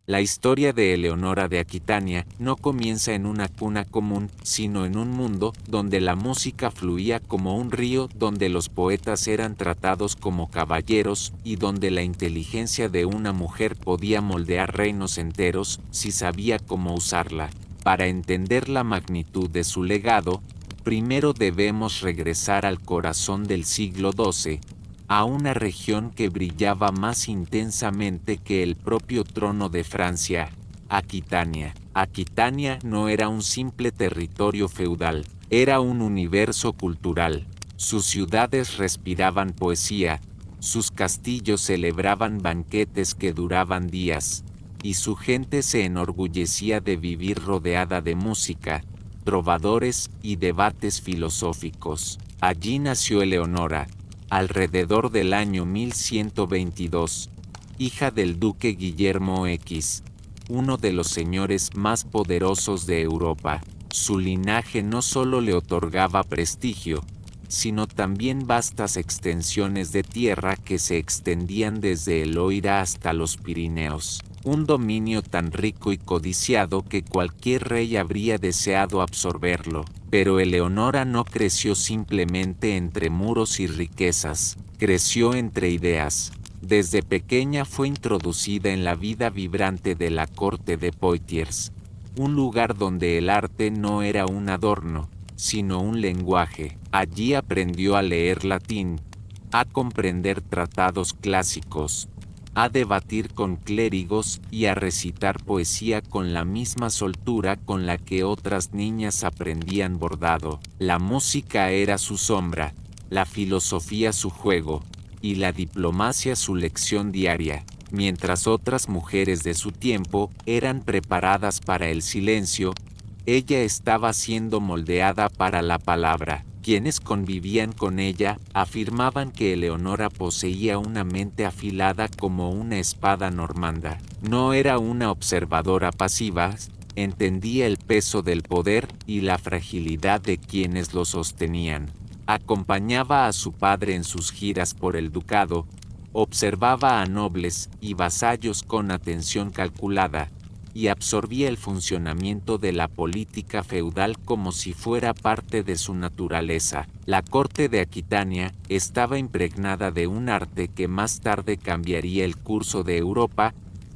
La historia de Eleonora de Aquitania no comienza en una cuna común, sino en un mundo donde la música fluía como un río, donde los poetas eran tratados como caballeros y donde la inteligencia de una mujer podía moldear reinos enteros si sabía cómo usarla. Para entender la magnitud de su legado, primero debemos regresar al corazón del siglo XII, a una región que brillaba más intensamente que el propio trono de Francia, Aquitania. Aquitania no era un simple territorio feudal, era un universo cultural. Sus ciudades respiraban poesía, sus castillos celebraban banquetes que duraban días, y su gente se enorgullecía de vivir rodeada de música, trovadores y debates filosóficos. Allí nació Eleonora, alrededor del año 1122, hija del duque Guillermo X, uno de los señores más poderosos de Europa. Su linaje no solo le otorgaba prestigio, sino también vastas extensiones de tierra que se extendían desde el Loira hasta los Pirineos, un dominio tan rico y codiciado que cualquier rey habría deseado absorberlo. Pero Eleonora no creció simplemente entre muros y riquezas, creció entre ideas. Desde pequeña fue introducida en la vida vibrante de la corte de Poitiers, un lugar donde el arte no era un adorno, sino un lenguaje. Allí aprendió a leer latín, a comprender tratados clásicos, a debatir con clérigos y a recitar poesía con la misma soltura con la que otras niñas aprendían bordado. La música era su sombra, la filosofía su juego, y la diplomacia su lección diaria. Mientras otras mujeres de su tiempo eran preparadas para el silencio, ella estaba siendo moldeada para la palabra. Quienes convivían con ella afirmaban que Eleonora poseía una mente afilada como una espada normanda. No era una observadora pasiva, entendía el peso del poder y la fragilidad de quienes lo sostenían. Acompañaba a su padre en sus giras por el ducado, observaba a nobles y vasallos con atención calculada, y absorbía el funcionamiento de la política feudal como si fuera parte de su naturaleza. La corte de Aquitania estaba impregnada de un arte que más tarde cambiaría el curso de Europa,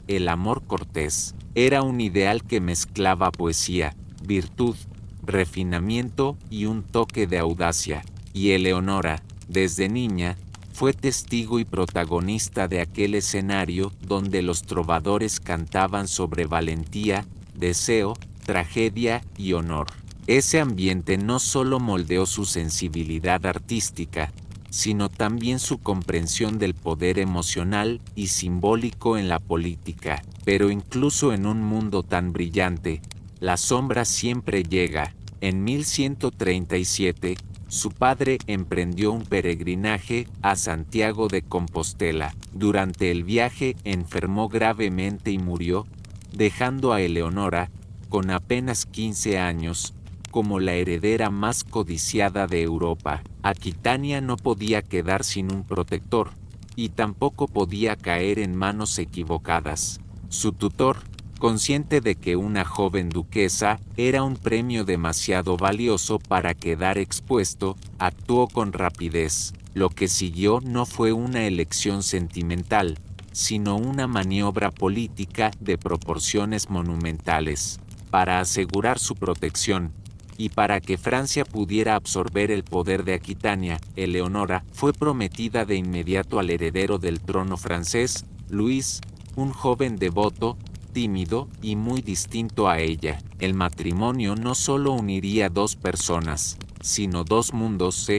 el amor cortés. Era un ideal que mezclaba poesía, virtud, refinamiento y un toque de audacia. Y Eleonora, desde niña, fue testigo y protagonista de aquel escenario donde los trovadores cantaban sobre valentía, deseo, tragedia y honor. Ese ambiente no solo moldeó su sensibilidad artística, sino también su comprensión del poder emocional y simbólico en la política. Pero incluso en un mundo tan brillante, la sombra siempre llega. En 1137, su padre emprendió un peregrinaje a Santiago de Compostela. Durante el viaje enfermó gravemente y murió, dejando a Eleonora, con apenas 15 años, como la heredera más codiciada de Europa. Aquitania no podía quedar sin un protector, y tampoco podía caer en manos equivocadas. Su tutor, consciente de que una joven duquesa era un premio demasiado valioso para quedar expuesto, actuó con rapidez. Lo que siguió no fue una elección sentimental, sino una maniobra política de proporciones monumentales. Para asegurar su protección, y para que Francia pudiera absorber el poder de Aquitania, Eleonora fue prometida de inmediato al heredero del trono francés, Luis, un joven devoto, tímido y muy distinto a ella. El matrimonio no solo uniría dos personas, sino dos mundos,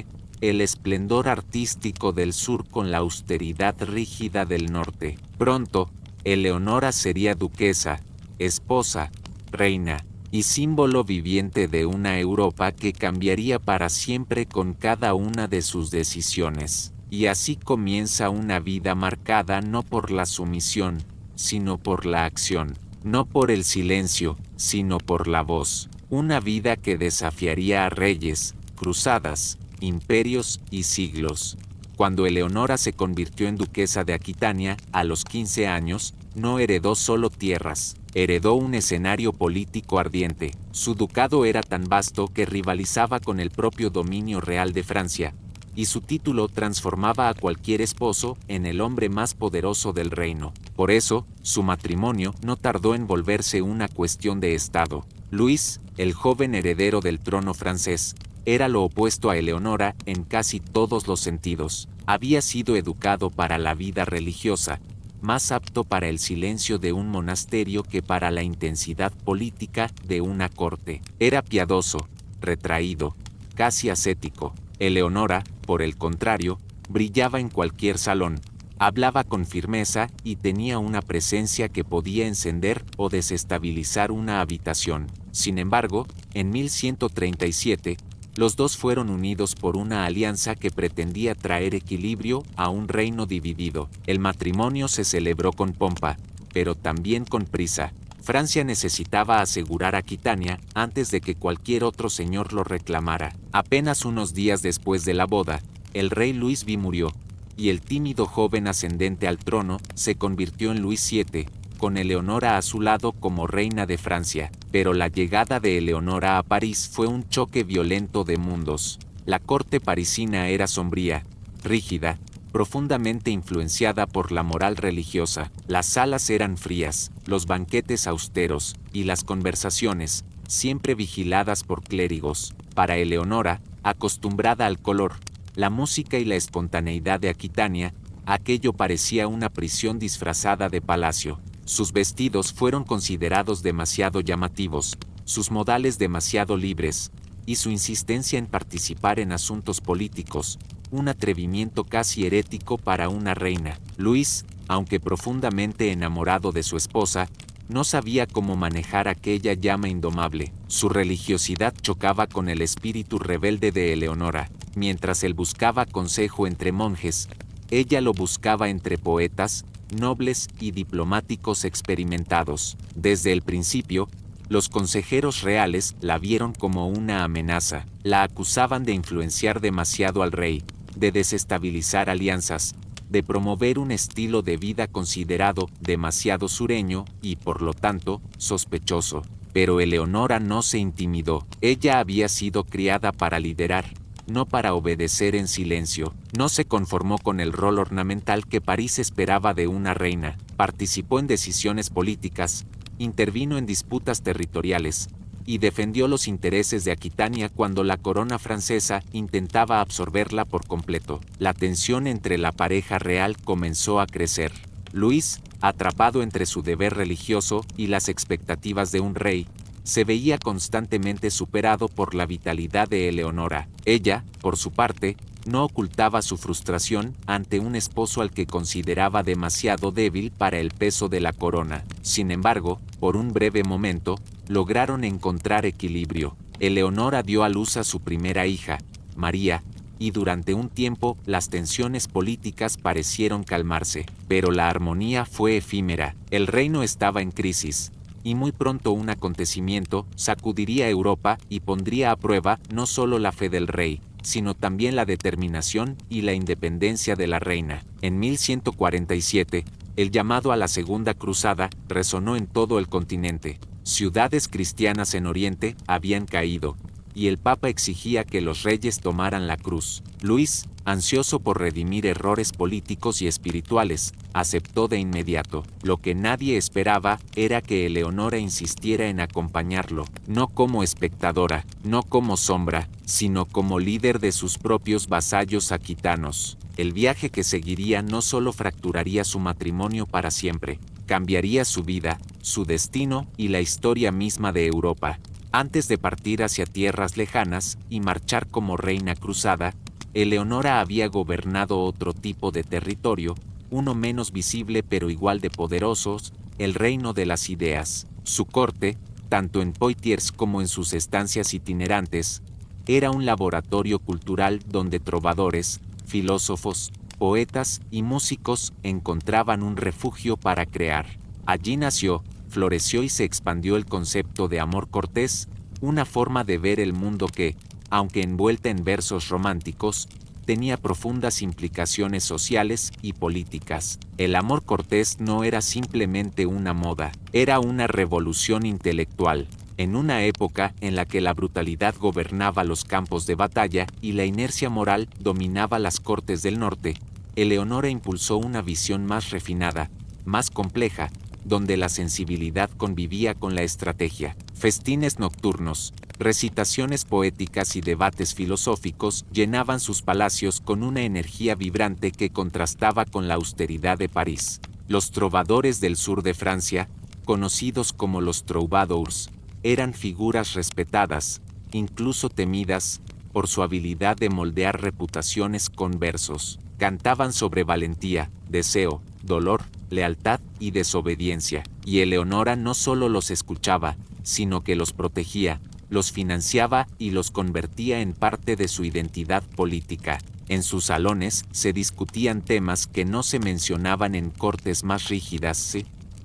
el esplendor artístico del sur con la austeridad rígida del norte. Pronto, Eleonora sería duquesa, esposa, reina, y símbolo viviente de una Europa que cambiaría para siempre con cada una de sus decisiones. Y así comienza una vida marcada no por la sumisión, sino por la acción, no por el silencio, sino por la voz. Una vida que desafiaría a reyes, cruzadas, imperios y siglos. Cuando Eleonora se convirtió en duquesa de Aquitania, a los 15 años, no heredó solo tierras, heredó un escenario político ardiente. Su ducado era tan vasto que rivalizaba con el propio dominio real de Francia, y su título transformaba a cualquier esposo en el hombre más poderoso del reino. Por eso, su matrimonio no tardó en volverse una cuestión de Estado. Luis, el joven heredero del trono francés, era lo opuesto a Eleonora en casi todos los sentidos. Había sido educado para la vida religiosa, más apto para el silencio de un monasterio que para la intensidad política de una corte. Era piadoso, retraído, casi ascético. Eleonora, por el contrario, brillaba en cualquier salón, hablaba con firmeza y tenía una presencia que podía encender o desestabilizar una habitación. Sin embargo, en 1137, los dos fueron unidos por una alianza que pretendía traer equilibrio a un reino dividido. El matrimonio se celebró con pompa, pero también con prisa. Francia necesitaba asegurar Aquitania antes de que cualquier otro señor lo reclamara. Apenas unos días después de la boda, el rey Luis V murió, y el tímido joven ascendente al trono se convirtió en Luis VII, con Eleonora a su lado como reina de Francia. Pero la llegada de Eleonora a París fue un choque violento de mundos. La corte parisina era sombría, rígida, profundamente influenciada por la moral religiosa. Las salas eran frías, los banquetes austeros, y las conversaciones, siempre vigiladas por clérigos. Para Eleonora, acostumbrada al color, la música y la espontaneidad de Aquitania, aquello parecía una prisión disfrazada de palacio. Sus vestidos fueron considerados demasiado llamativos, sus modales demasiado libres, y su insistencia en participar en asuntos políticos, un atrevimiento casi herético para una reina. Luis, aunque profundamente enamorado de su esposa, no sabía cómo manejar aquella llama indomable. Su religiosidad chocaba con el espíritu rebelde de Eleonora. Mientras él buscaba consejo entre monjes, ella lo buscaba entre poetas, nobles y diplomáticos experimentados. Desde el principio, los consejeros reales la vieron como una amenaza. La acusaban de influenciar demasiado al rey, de desestabilizar alianzas, de promover un estilo de vida considerado demasiado sureño y, por lo tanto, sospechoso. Pero Eleonora no se intimidó. Ella había sido criada para liderar, no para obedecer en silencio. No se conformó con el rol ornamental que París esperaba de una reina. Participó en decisiones políticas, intervino en disputas territoriales, y defendió los intereses de Aquitania cuando la corona francesa intentaba absorberla por completo. La tensión entre la pareja real comenzó a crecer. Luis, atrapado entre su deber religioso y las expectativas de un rey, se veía constantemente superado por la vitalidad de Eleonora. Ella, por su parte, no ocultaba su frustración ante un esposo al que consideraba demasiado débil para el peso de la corona. Sin embargo, por un breve momento, lograron encontrar equilibrio. Eleonora dio a luz a su primera hija, María, y durante un tiempo las tensiones políticas parecieron calmarse, pero la armonía fue efímera. El reino estaba en crisis, y muy pronto un acontecimiento sacudiría Europa y pondría a prueba no solo la fe del rey, sino también la determinación y la independencia de la reina. En 1147, el llamado a la Segunda Cruzada resonó en todo el continente. Ciudades cristianas en Oriente habían caído, y el Papa exigía que los reyes tomaran la cruz. Luis, ansioso por redimir errores políticos y espirituales, aceptó de inmediato. Lo que nadie esperaba era que Eleonora insistiera en acompañarlo, no como espectadora, no como sombra, sino como líder de sus propios vasallos aquitanos. El viaje que seguiría no solo fracturaría su matrimonio para siempre, cambiaría su vida, su destino y la historia misma de Europa. Antes de partir hacia tierras lejanas y marchar como reina cruzada, Eleonora había gobernado otro tipo de territorio, uno menos visible pero igual de poderosos, el reino de las ideas. Su corte, tanto en Poitiers como en sus estancias itinerantes, era un laboratorio cultural donde trovadores, filósofos, poetas y músicos encontraban un refugio para crear. Allí nació, floreció y se expandió el concepto de amor cortés, una forma de ver el mundo que, aunque envuelta en versos románticos, tenía profundas implicaciones sociales y políticas. El amor cortés no era simplemente una moda, era una revolución intelectual. En una época en la que la brutalidad gobernaba los campos de batalla y la inercia moral dominaba las cortes del norte, Eleonora impulsó una visión más refinada, más compleja, donde la sensibilidad convivía con la estrategia. Festines nocturnos, recitaciones poéticas y debates filosóficos llenaban sus palacios con una energía vibrante que contrastaba con la austeridad de París. Los trovadores del sur de Francia, conocidos como los troubadours, eran figuras respetadas, incluso temidas, por su habilidad de moldear reputaciones con versos. Cantaban sobre valentía, deseo, dolor, lealtad y desobediencia, y Eleonora no solo los escuchaba, sino que los protegía, los financiaba y los convertía en parte de su identidad política. En sus salones se discutían temas que no se mencionaban en cortes más rígidas: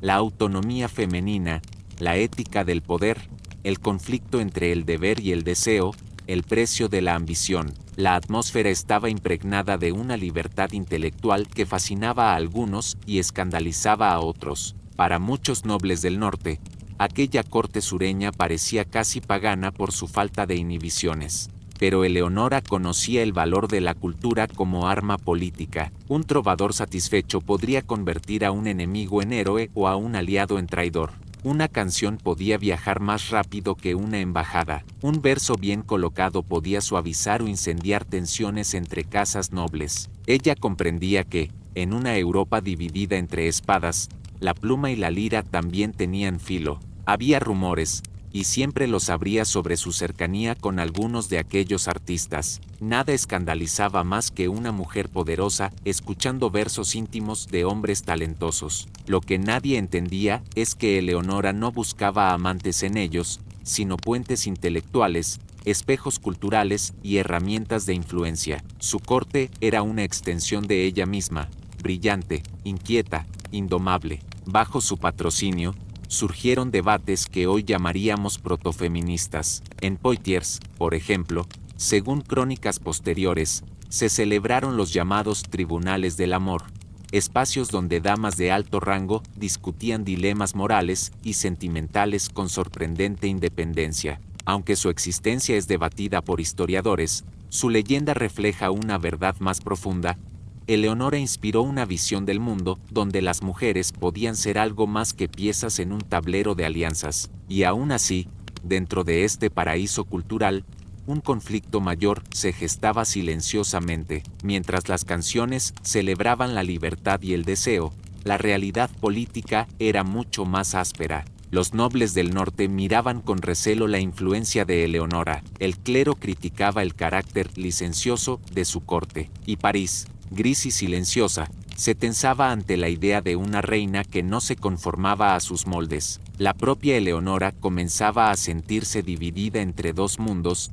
la autonomía femenina, la ética del poder, el conflicto entre el deber y el deseo, el precio de la ambición. La atmósfera estaba impregnada de una libertad intelectual que fascinaba a algunos y escandalizaba a otros. Para muchos nobles del norte, aquella corte sureña parecía casi pagana por su falta de inhibiciones. Pero Eleonora conocía el valor de la cultura como arma política. Un trovador satisfecho podría convertir a un enemigo en héroe o a un aliado en traidor. Una canción podía viajar más rápido que una embajada. Un verso bien colocado podía suavizar o incendiar tensiones entre casas nobles. Ella comprendía que, en una Europa dividida entre espadas, la pluma y la lira también tenían filo. Había rumores, y siempre los habría sobre su cercanía con algunos de aquellos artistas. Nada escandalizaba más que una mujer poderosa escuchando versos íntimos de hombres talentosos. Lo que nadie entendía es que Eleonora no buscaba amantes en ellos, sino puentes intelectuales, espejos culturales y herramientas de influencia. Su corte era una extensión de ella misma, brillante, inquieta, indomable. Bajo su patrocinio, surgieron debates que hoy llamaríamos protofeministas. En Poitiers, por ejemplo, según crónicas posteriores, se celebraron los llamados tribunales del amor, espacios donde damas de alto rango discutían dilemas morales y sentimentales con sorprendente independencia. Aunque su existencia es debatida por historiadores, su leyenda refleja una verdad más profunda. Eleonora inspiró una visión del mundo donde las mujeres podían ser algo más que piezas en un tablero de alianzas, y aún así, dentro de este paraíso cultural, un conflicto mayor se gestaba silenciosamente. Mientras las canciones celebraban la libertad y el deseo, la realidad política era mucho más áspera. Los nobles del norte miraban con recelo la influencia de Eleonora, el clero criticaba el carácter licencioso de su corte, y París, gris y silenciosa, se tensaba ante la idea de una reina que no se conformaba a sus moldes. La propia Eleonora comenzaba a sentirse dividida entre dos mundos,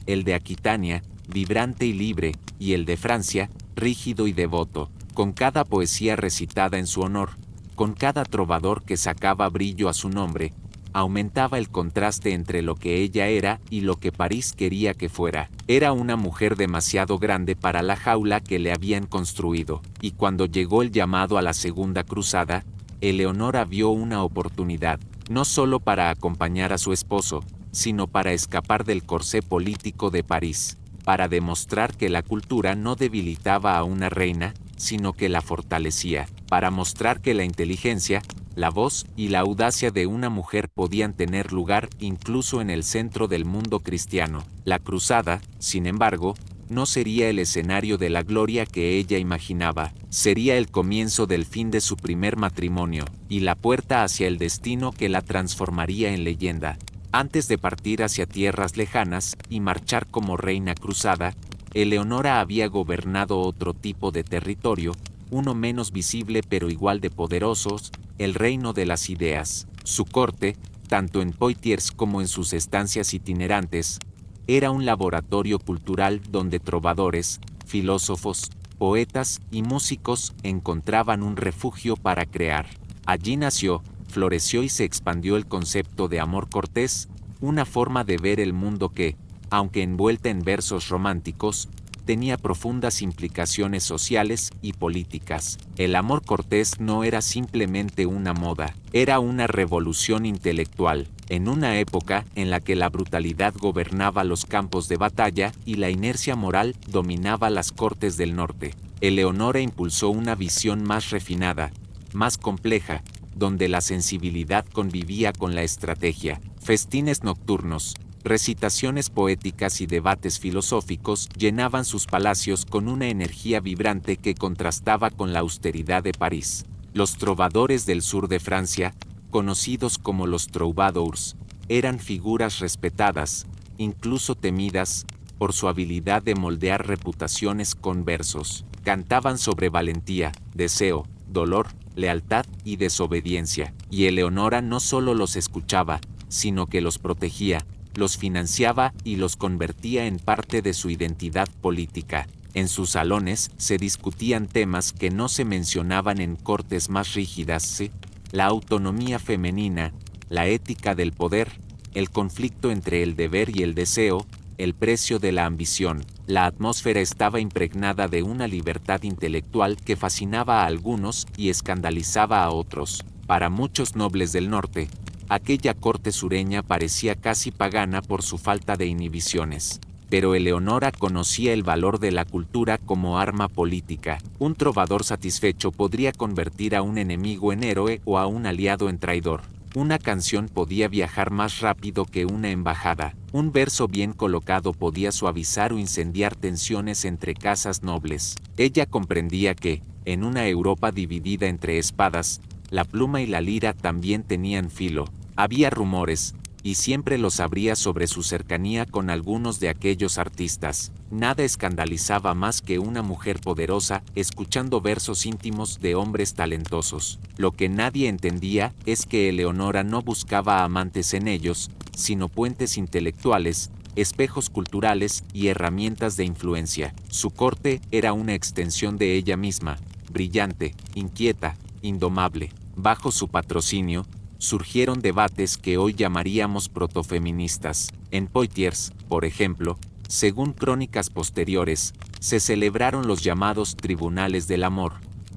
el de Aquitania, vibrante y libre, y el de Francia, rígido y devoto. Con cada poesía recitada en su honor, con cada trovador que sacaba brillo a su nombre, aumentaba el contraste entre lo que ella era y lo que París quería que fuera. Era una mujer demasiado grande para la jaula que le habían construido, y cuando llegó el llamado a la Segunda Cruzada, Eleonora vio una oportunidad, no solo para acompañar a su esposo, sino para escapar del corsé político de París, para demostrar que la cultura no debilitaba a una reina, sino que la fortalecía, para mostrar que la inteligencia, la voz y la audacia de una mujer podían tener lugar incluso en el centro del mundo cristiano. La cruzada, sin embargo, no sería el escenario de la gloria que ella imaginaba, sería el comienzo del fin de su primer matrimonio, y la puerta hacia el destino que la transformaría en leyenda. Antes de partir hacia tierras lejanas y marchar como reina cruzada, Eleonora había gobernado otro tipo de territorio, uno menos visible pero igual de poderosos, el reino de las ideas. Su corte, tanto en Poitiers como en sus estancias itinerantes, era un laboratorio cultural donde trovadores, filósofos, poetas y músicos encontraban un refugio para crear. Allí nació, floreció y se expandió el concepto de amor cortés, una forma de ver el mundo que, aunque envuelta en versos románticos, tenía profundas implicaciones sociales y políticas. El amor cortés no era simplemente una moda, era una revolución intelectual, en una época en la que la brutalidad gobernaba los campos de batalla y la inercia moral dominaba las cortes del norte. Eleonora impulsó una visión más refinada, más compleja, donde la sensibilidad convivía con la estrategia. Festines nocturnos, recitaciones poéticas y debates filosóficos llenaban sus palacios con una energía vibrante que contrastaba con la austeridad de París. Los trovadores del sur de Francia, conocidos como los troubadours, eran figuras respetadas, incluso temidas, por su habilidad de moldear reputaciones con versos. Cantaban sobre valentía, deseo, dolor, lealtad y desobediencia, y Eleonora no solo los escuchaba, sino que los protegía, los financiaba y los convertía en parte de su identidad política. En sus salones se discutían temas que no se mencionaban en cortes más rígidas: la autonomía femenina, la ética del poder, el conflicto entre el deber y el deseo, el precio de la ambición. La atmósfera estaba impregnada de una libertad intelectual que fascinaba a algunos y escandalizaba a otros. Para muchos nobles del norte, aquella corte sureña parecía casi pagana por su falta de inhibiciones. Pero Eleonora conocía el valor de la cultura como arma política. Un trovador satisfecho podría convertir a un enemigo en héroe o a un aliado en traidor. Una canción podía viajar más rápido que una embajada. Un verso bien colocado podía suavizar o incendiar tensiones entre casas nobles. Ella comprendía que, en una Europa dividida entre espadas, la pluma y la lira también tenían filo. Había rumores, y siempre los habría sobre su cercanía con algunos de aquellos artistas. Nada escandalizaba más que una mujer poderosa escuchando versos íntimos de hombres talentosos. Lo que nadie entendía es que Eleonora no buscaba amantes en ellos, sino puentes intelectuales, espejos culturales y herramientas de influencia. Su corte era una extensión de ella misma, brillante, inquieta, indomable. Bajo su patrocinio, surgieron debates que hoy llamaríamos protofeministas. En Poitiers, por ejemplo, según crónicas posteriores, se celebraron los llamados tribunales del amor,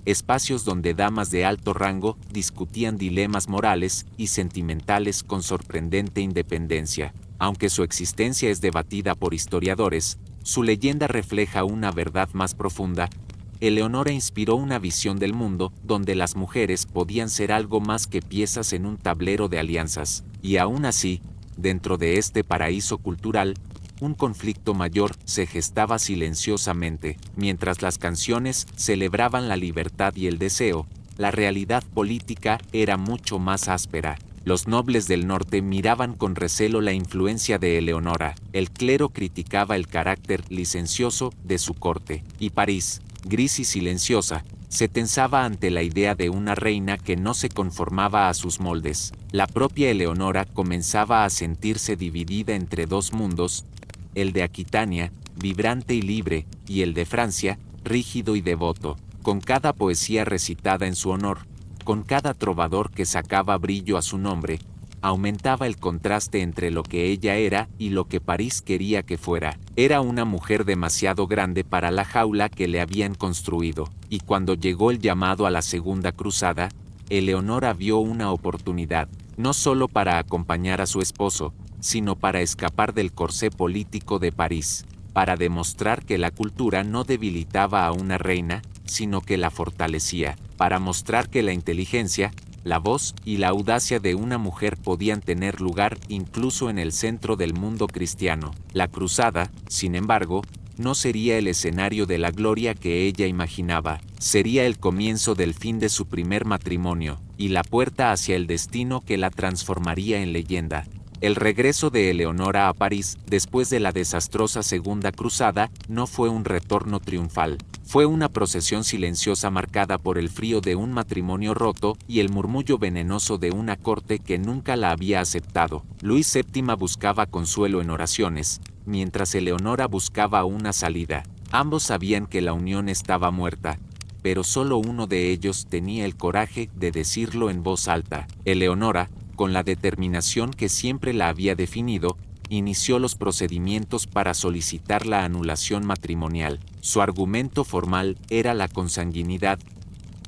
espacios donde damas de alto rango discutían dilemas morales y sentimentales con sorprendente independencia. Aunque su existencia es debatida por historiadores, su leyenda refleja una verdad más profunda. Eleonora inspiró una visión del mundo donde las mujeres podían ser algo más que piezas en un tablero de alianzas, y aún así, dentro de este paraíso cultural, un conflicto mayor se gestaba silenciosamente. Mientras las canciones celebraban la libertad y el deseo, la realidad política era mucho más áspera. Los nobles del norte miraban con recelo la influencia de Eleonora, el clero criticaba el carácter licencioso de su corte, y París, gris y silenciosa, se tensaba ante la idea de una reina que no se conformaba a sus moldes. La propia Eleonora comenzaba a sentirse dividida entre dos mundos, el de Aquitania, vibrante y libre, y el de Francia, rígido y devoto. Con cada poesía recitada en su honor, con cada trovador que sacaba brillo a su nombre, aumentaba el contraste entre lo que ella era y lo que París quería que fuera. Era una mujer demasiado grande para la jaula que le habían construido, y cuando llegó el llamado a la Segunda Cruzada, Eleonora vio una oportunidad, no solo para acompañar a su esposo, sino para escapar del corsé político de París, para demostrar que la cultura no debilitaba a una reina, sino que la fortalecía, para mostrar que la inteligencia, la voz y la audacia de una mujer podían tener lugar incluso en el centro del mundo cristiano. La cruzada, sin embargo, no sería el escenario de la gloria que ella imaginaba, sería el comienzo del fin de su primer matrimonio, y la puerta hacia el destino que la transformaría en leyenda. El regreso de Eleonora a París después de la desastrosa Segunda Cruzada no fue un retorno triunfal, fue una procesión silenciosa marcada por el frío de un matrimonio roto y el murmullo venenoso de una corte que nunca la había aceptado. Luis VII buscaba consuelo en oraciones, mientras Eleonora buscaba una salida. Ambos sabían que la unión estaba muerta, pero solo uno de ellos tenía el coraje de decirlo en voz alta. Eleonora, con la determinación que siempre la había definido, inició los procedimientos para solicitar la anulación matrimonial. Su argumento formal era la consanguinidad.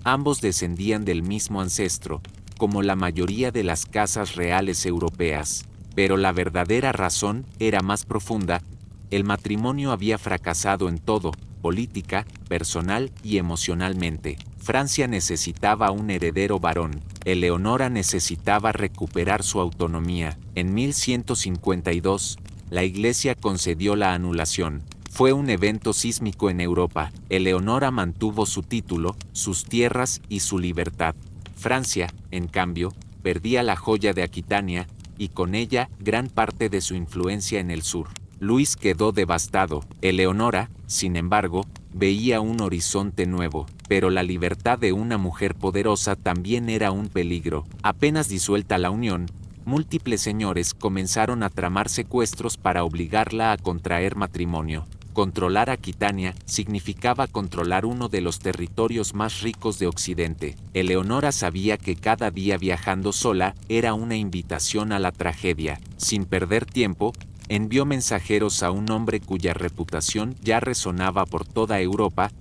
Ambos descendían del mismo ancestro, como la mayoría de las casas reales europeas. Pero la verdadera razón era más profunda. El matrimonio había fracasado en todo, política, personal y emocionalmente. Francia necesitaba un heredero varón. Eleonora necesitaba recuperar su autonomía. En 1152, la Iglesia concedió la anulación. Fue un evento sísmico en Europa. Eleonora mantuvo su título, sus tierras y su libertad. Francia, en cambio, perdía la joya de Aquitania, y con ella gran parte de su influencia en el sur. Luis quedó devastado. Eleonora, sin embargo, veía un horizonte nuevo, pero la libertad de una mujer poderosa también era un peligro. Apenas disuelta la unión, múltiples señores comenzaron a tramar secuestros para obligarla a contraer matrimonio. Controlar Aquitania significaba controlar uno de los territorios más ricos de Occidente. Eleonora sabía que cada día viajando sola era una invitación a la tragedia. Sin perder tiempo, envió mensajeros a un hombre cuya reputación ya resonaba por toda Europa,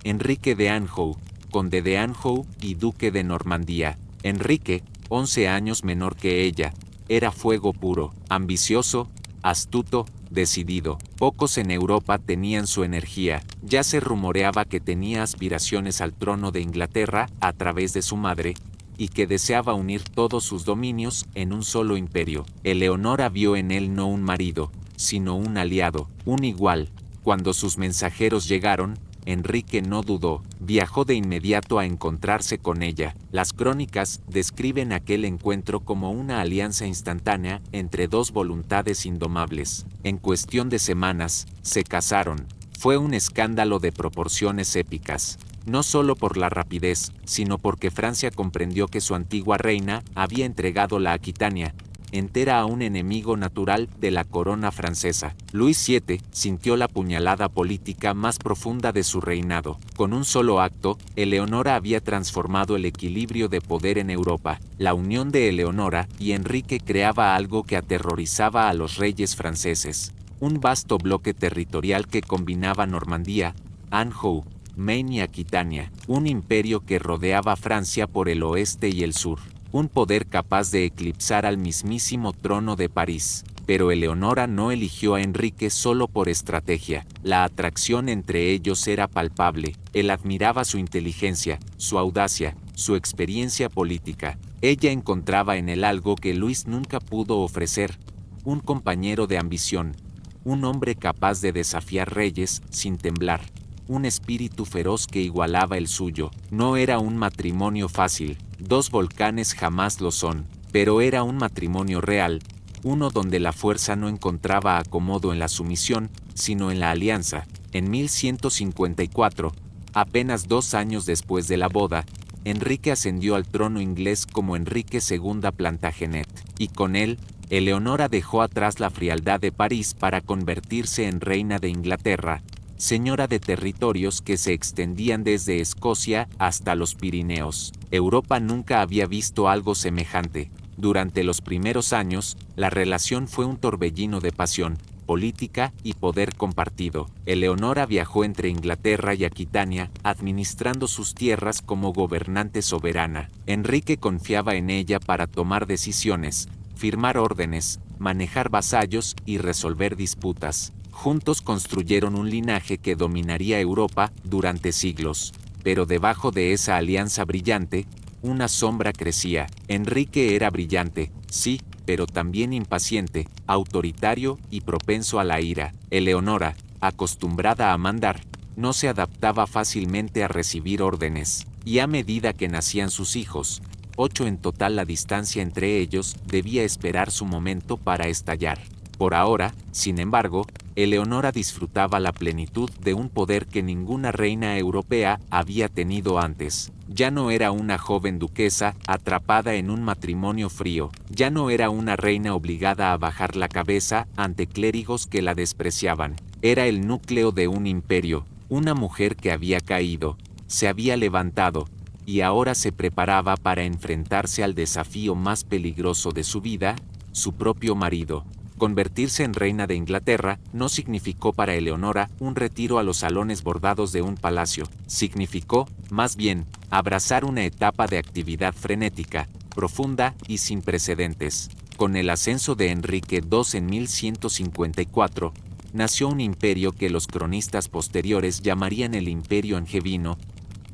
Enrique de Anjou, conde de Anjou y duque de Normandía. Enrique, 11 años menor que ella, era fuego puro, ambicioso, astuto, decidido. Pocos en Europa tenían su energía. Ya se rumoreaba que tenía aspiraciones al trono de Inglaterra a través de su madre, y que deseaba unir todos sus dominios en un solo imperio. Eleonora vio en él no un marido, sino un aliado, un igual. Cuando sus mensajeros llegaron, Enrique no dudó, viajó de inmediato a encontrarse con ella. Las crónicas describen aquel encuentro como una alianza instantánea entre dos voluntades indomables. En cuestión de semanas, se casaron. Fue un escándalo de proporciones épicas. No solo por la rapidez, sino porque Francia comprendió que su antigua reina había entregado la Aquitania entera a un enemigo natural de la corona francesa. Luis VII sintió la puñalada política más profunda de su reinado. Con un solo acto, Eleonora había transformado el equilibrio de poder en Europa. La unión de Eleonora y Enrique creaba algo que aterrorizaba a los reyes franceses. Un vasto bloque territorial que combinaba Normandía, Anjou, Maine y Aquitania, un imperio que rodeaba a Francia por el oeste y el sur. Un poder capaz de eclipsar al mismísimo trono de París. Pero Eleonora no eligió a Enrique solo por estrategia. La atracción entre ellos era palpable. Él admiraba su inteligencia, su audacia, su experiencia política. Ella encontraba en él algo que Luis nunca pudo ofrecer: un compañero de ambición, un hombre capaz de desafiar reyes sin temblar, un espíritu feroz que igualaba el suyo. No era un matrimonio fácil. Dos volcanes jamás lo son, pero era un matrimonio real, uno donde la fuerza no encontraba acomodo en la sumisión, sino en la alianza. En 1154, apenas 2 años después de la boda, Enrique ascendió al trono inglés como Enrique II Plantagenet, y con él, Eleonora dejó atrás la frialdad de París para convertirse en reina de Inglaterra, señora de territorios que se extendían desde Escocia hasta los Pirineos. Europa nunca había visto algo semejante. Durante los primeros años, la relación fue un torbellino de pasión, política y poder compartido. Eleonora viajó entre Inglaterra y Aquitania, administrando sus tierras como gobernante soberana. Enrique confiaba en ella para tomar decisiones, firmar órdenes, manejar vasallos y resolver disputas. Juntos construyeron un linaje que dominaría Europa durante siglos. Pero debajo de esa alianza brillante, una sombra crecía. Enrique era brillante, sí, pero también impaciente, autoritario y propenso a la ira. Eleonora, acostumbrada a mandar, no se adaptaba fácilmente a recibir órdenes. Y a medida que nacían sus hijos, 8 en total, la distancia entre ellos debía esperar su momento para estallar. Por ahora, sin embargo, Eleonora disfrutaba la plenitud de un poder que ninguna reina europea había tenido antes. Ya no era una joven duquesa atrapada en un matrimonio frío. Ya no era una reina obligada a bajar la cabeza ante clérigos que la despreciaban. Era el núcleo de un imperio, una mujer que había caído, se había levantado, y ahora se preparaba para enfrentarse al desafío más peligroso de su vida, su propio marido. Convertirse en reina de Inglaterra no significó para Eleonora un retiro a los salones bordados de un palacio, significó, más bien, abrazar una etapa de actividad frenética, profunda y sin precedentes. Con el ascenso de Enrique II en 1154, nació un imperio que los cronistas posteriores llamarían el Imperio Angevino,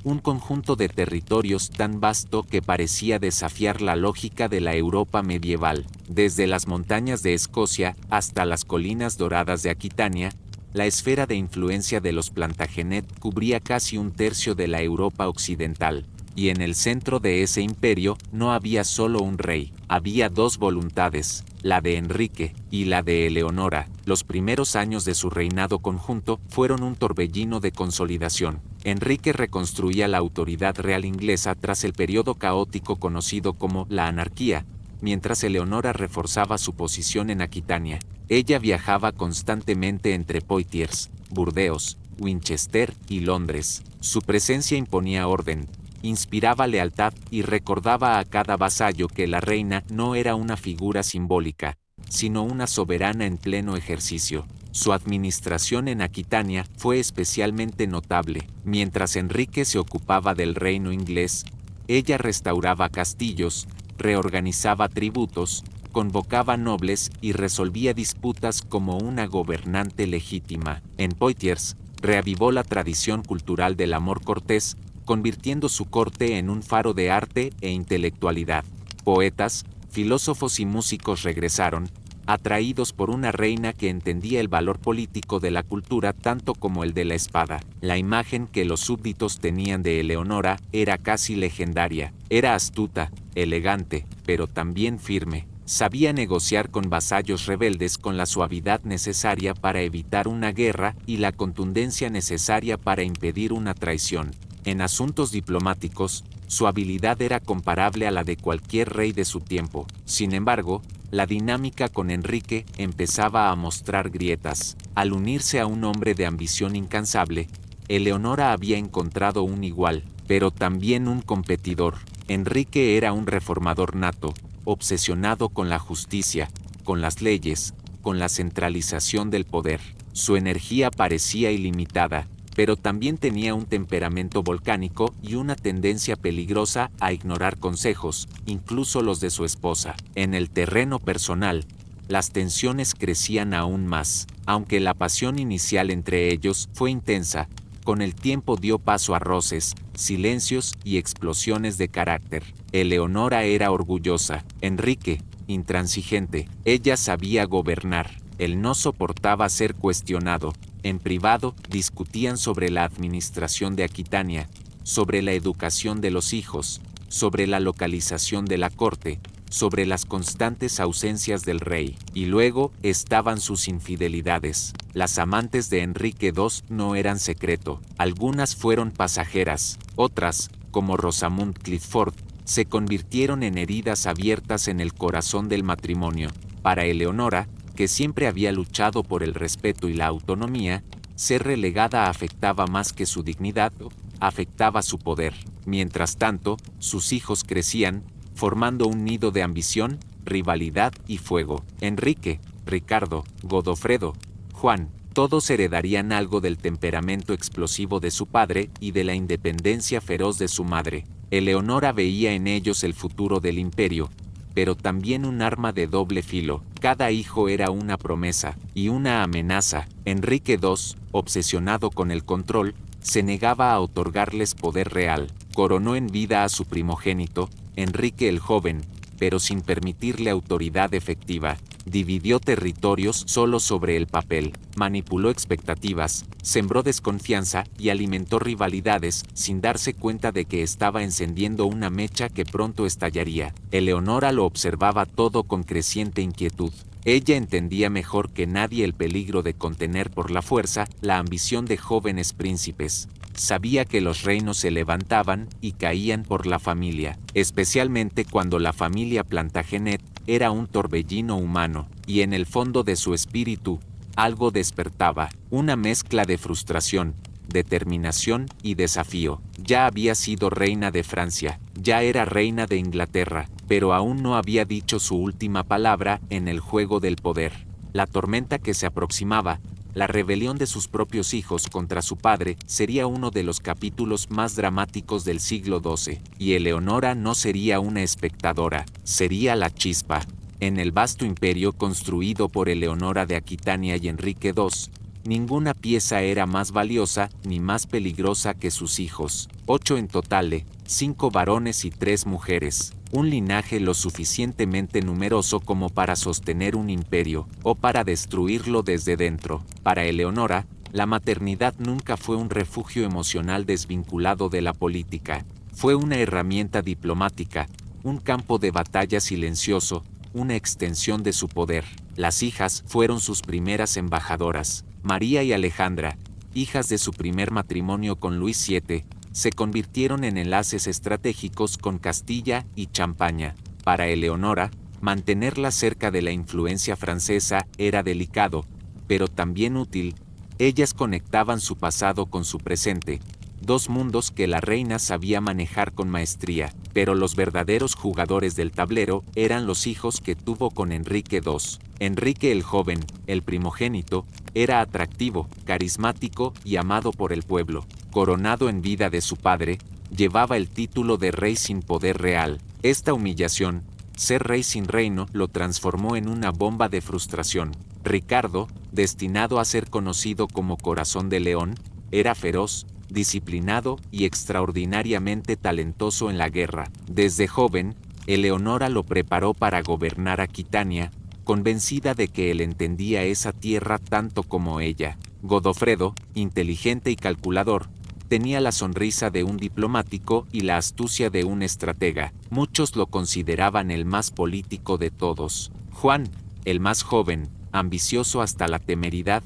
un conjunto de territorios tan vasto que parecía desafiar la lógica de la Europa medieval. Desde las montañas de Escocia hasta las colinas doradas de Aquitania, la esfera de influencia de los Plantagenet cubría casi un tercio de la Europa occidental, y en el centro de ese imperio no había solo un rey, había dos voluntades, la de Enrique y la de Eleonora. Los primeros años de su reinado conjunto fueron un torbellino de consolidación. Enrique reconstruía la autoridad real inglesa tras el periodo caótico conocido como la anarquía, mientras Eleonora reforzaba su posición en Aquitania. Ella viajaba constantemente entre Poitiers, Burdeos, Winchester y Londres. Su presencia imponía orden, inspiraba lealtad y recordaba a cada vasallo que la reina no era una figura simbólica, sino una soberana en pleno ejercicio. Su administración en Aquitania fue especialmente notable. Mientras Enrique se ocupaba del reino inglés, ella restauraba castillos, reorganizaba tributos, convocaba nobles y resolvía disputas como una gobernante legítima. En Poitiers, reavivó la tradición cultural del amor cortés, convirtiendo su corte en un faro de arte e intelectualidad. Poetas, filósofos y músicos regresaron, atraídos por una reina que entendía el valor político de la cultura tanto como el de la espada. La imagen que los súbditos tenían de Eleonora era casi legendaria. Era astuta, elegante, pero también firme. Sabía negociar con vasallos rebeldes con la suavidad necesaria para evitar una guerra y la contundencia necesaria para impedir una traición. En asuntos diplomáticos, su habilidad era comparable a la de cualquier rey de su tiempo. Sin embargo, la dinámica con Enrique empezaba a mostrar grietas. Al unirse a un hombre de ambición incansable, Eleonora había encontrado un igual, pero también un competidor. Enrique era un reformador nato, obsesionado con la justicia, con las leyes, con la centralización del poder. Su energía parecía ilimitada, pero también tenía un temperamento volcánico y una tendencia peligrosa a ignorar consejos, incluso los de su esposa. En el terreno personal, las tensiones crecían aún más. Aunque la pasión inicial entre ellos fue intensa, con el tiempo dio paso a roces, silencios y explosiones de carácter. Eleonora era orgullosa, Enrique, intransigente. Ella sabía gobernar, él no soportaba ser cuestionado. En privado, discutían sobre la administración de Aquitania, sobre la educación de los hijos, sobre la localización de la corte, sobre las constantes ausencias del rey. Y luego estaban sus infidelidades. Las amantes de Enrique II no eran secreto. Algunas fueron pasajeras, otras, como Rosamund Clifford, se convirtieron en heridas abiertas en el corazón del matrimonio. Para Eleonora, que siempre había luchado por el respeto y la autonomía, ser relegada afectaba más que su dignidad, afectaba su poder. Mientras tanto, sus hijos crecían, formando un nido de ambición, rivalidad y fuego. Enrique, Ricardo, Godofredo, Juan, todos heredarían algo del temperamento explosivo de su padre y de la independencia feroz de su madre. Eleonora veía en ellos el futuro del imperio, pero también un arma de doble filo. Cada hijo era una promesa y una amenaza. Enrique II, obsesionado con el control, se negaba a otorgarles poder real. Coronó en vida a su primogénito, Enrique el Joven, pero sin permitirle autoridad efectiva. Dividió territorios solo sobre el papel, manipuló expectativas, sembró desconfianza y alimentó rivalidades sin darse cuenta de que estaba encendiendo una mecha que pronto estallaría. Eleonora lo observaba todo con creciente inquietud. Ella entendía mejor que nadie el peligro de contener por la fuerza la ambición de jóvenes príncipes. Sabía que los reinos se levantaban y caían por la familia, especialmente cuando la familia Plantagenet era un torbellino humano, y en el fondo de su espíritu, algo despertaba, una mezcla de frustración, determinación y desafío. Ya había sido reina de Francia, ya era reina de Inglaterra, pero aún no había dicho su última palabra en el juego del poder. La tormenta que se aproximaba, la rebelión de sus propios hijos contra su padre, sería uno de los capítulos más dramáticos del siglo XII, y Eleonora no sería una espectadora, sería la chispa. En el vasto imperio construido por Eleonora de Aquitania y Enrique II, ninguna pieza era más valiosa ni más peligrosa que sus hijos. 8 en total, 5 varones y 3 mujeres. Un linaje lo suficientemente numeroso como para sostener un imperio, o para destruirlo desde dentro. Para Eleonora, la maternidad nunca fue un refugio emocional desvinculado de la política. Fue una herramienta diplomática, un campo de batalla silencioso, una extensión de su poder. Las hijas fueron sus primeras embajadoras. María y Alejandra, hijas de su primer matrimonio con Luis VII, se convirtieron en enlaces estratégicos con Castilla y Champaña. Para Eleonora, mantenerla cerca de la influencia francesa era delicado, pero también útil. Ellas conectaban su pasado con su presente, dos mundos que la reina sabía manejar con maestría, pero los verdaderos jugadores del tablero eran los hijos que tuvo con Enrique II. Enrique el Joven, el primogénito, era atractivo, carismático y amado por el pueblo. Coronado en vida de su padre, llevaba el título de rey sin poder real. Esta humillación, ser rey sin reino, lo transformó en una bomba de frustración. Ricardo, destinado a ser conocido como Corazón de León, era feroz, disciplinado y extraordinariamente talentoso en la guerra. Desde joven, Eleonora lo preparó para gobernar Aquitania, convencida de que él entendía esa tierra tanto como ella. Godofredo, inteligente y calculador, tenía la sonrisa de un diplomático y la astucia de un estratega. Muchos lo consideraban el más político de todos. Juan, el más joven, ambicioso hasta la temeridad,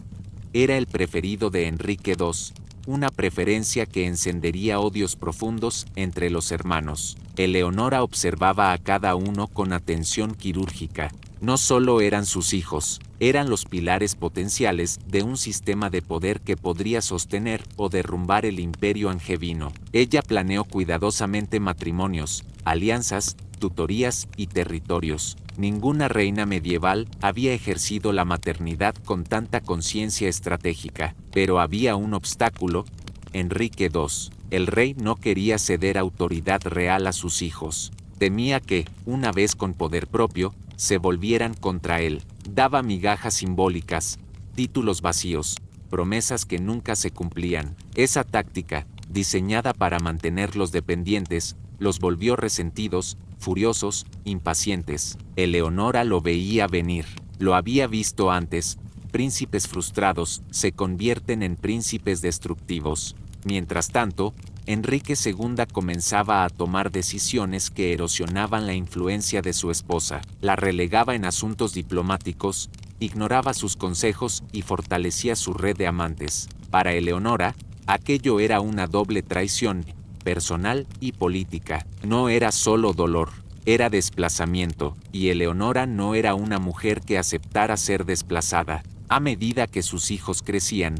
era el preferido de Enrique II, una preferencia que encendería odios profundos entre los hermanos. Eleonora observaba a cada uno con atención quirúrgica. No solo eran sus hijos, eran los pilares potenciales de un sistema de poder que podría sostener o derrumbar el imperio angevino. Ella planeó cuidadosamente matrimonios, alianzas, tutorías y territorios. Ninguna reina medieval había ejercido la maternidad con tanta conciencia estratégica, pero había un obstáculo: Enrique II. El rey no quería ceder autoridad real a sus hijos. Temía que, una vez con poder propio, se volvieran contra él. Daba migajas simbólicas, títulos vacíos, promesas que nunca se cumplían. Esa táctica, diseñada para mantenerlos dependientes, los volvió resentidos, furiosos, impacientes. Eleonora lo veía venir. Lo había visto antes. Príncipes frustrados se convierten en príncipes destructivos. Mientras tanto, Enrique II comenzaba a tomar decisiones que erosionaban la influencia de su esposa. La relegaba en asuntos diplomáticos, ignoraba sus consejos y fortalecía su red de amantes. Para Eleonora, aquello era una doble traición, personal y política. No era solo dolor, era desplazamiento, y Eleonora no era una mujer que aceptara ser desplazada. A medida que sus hijos crecían,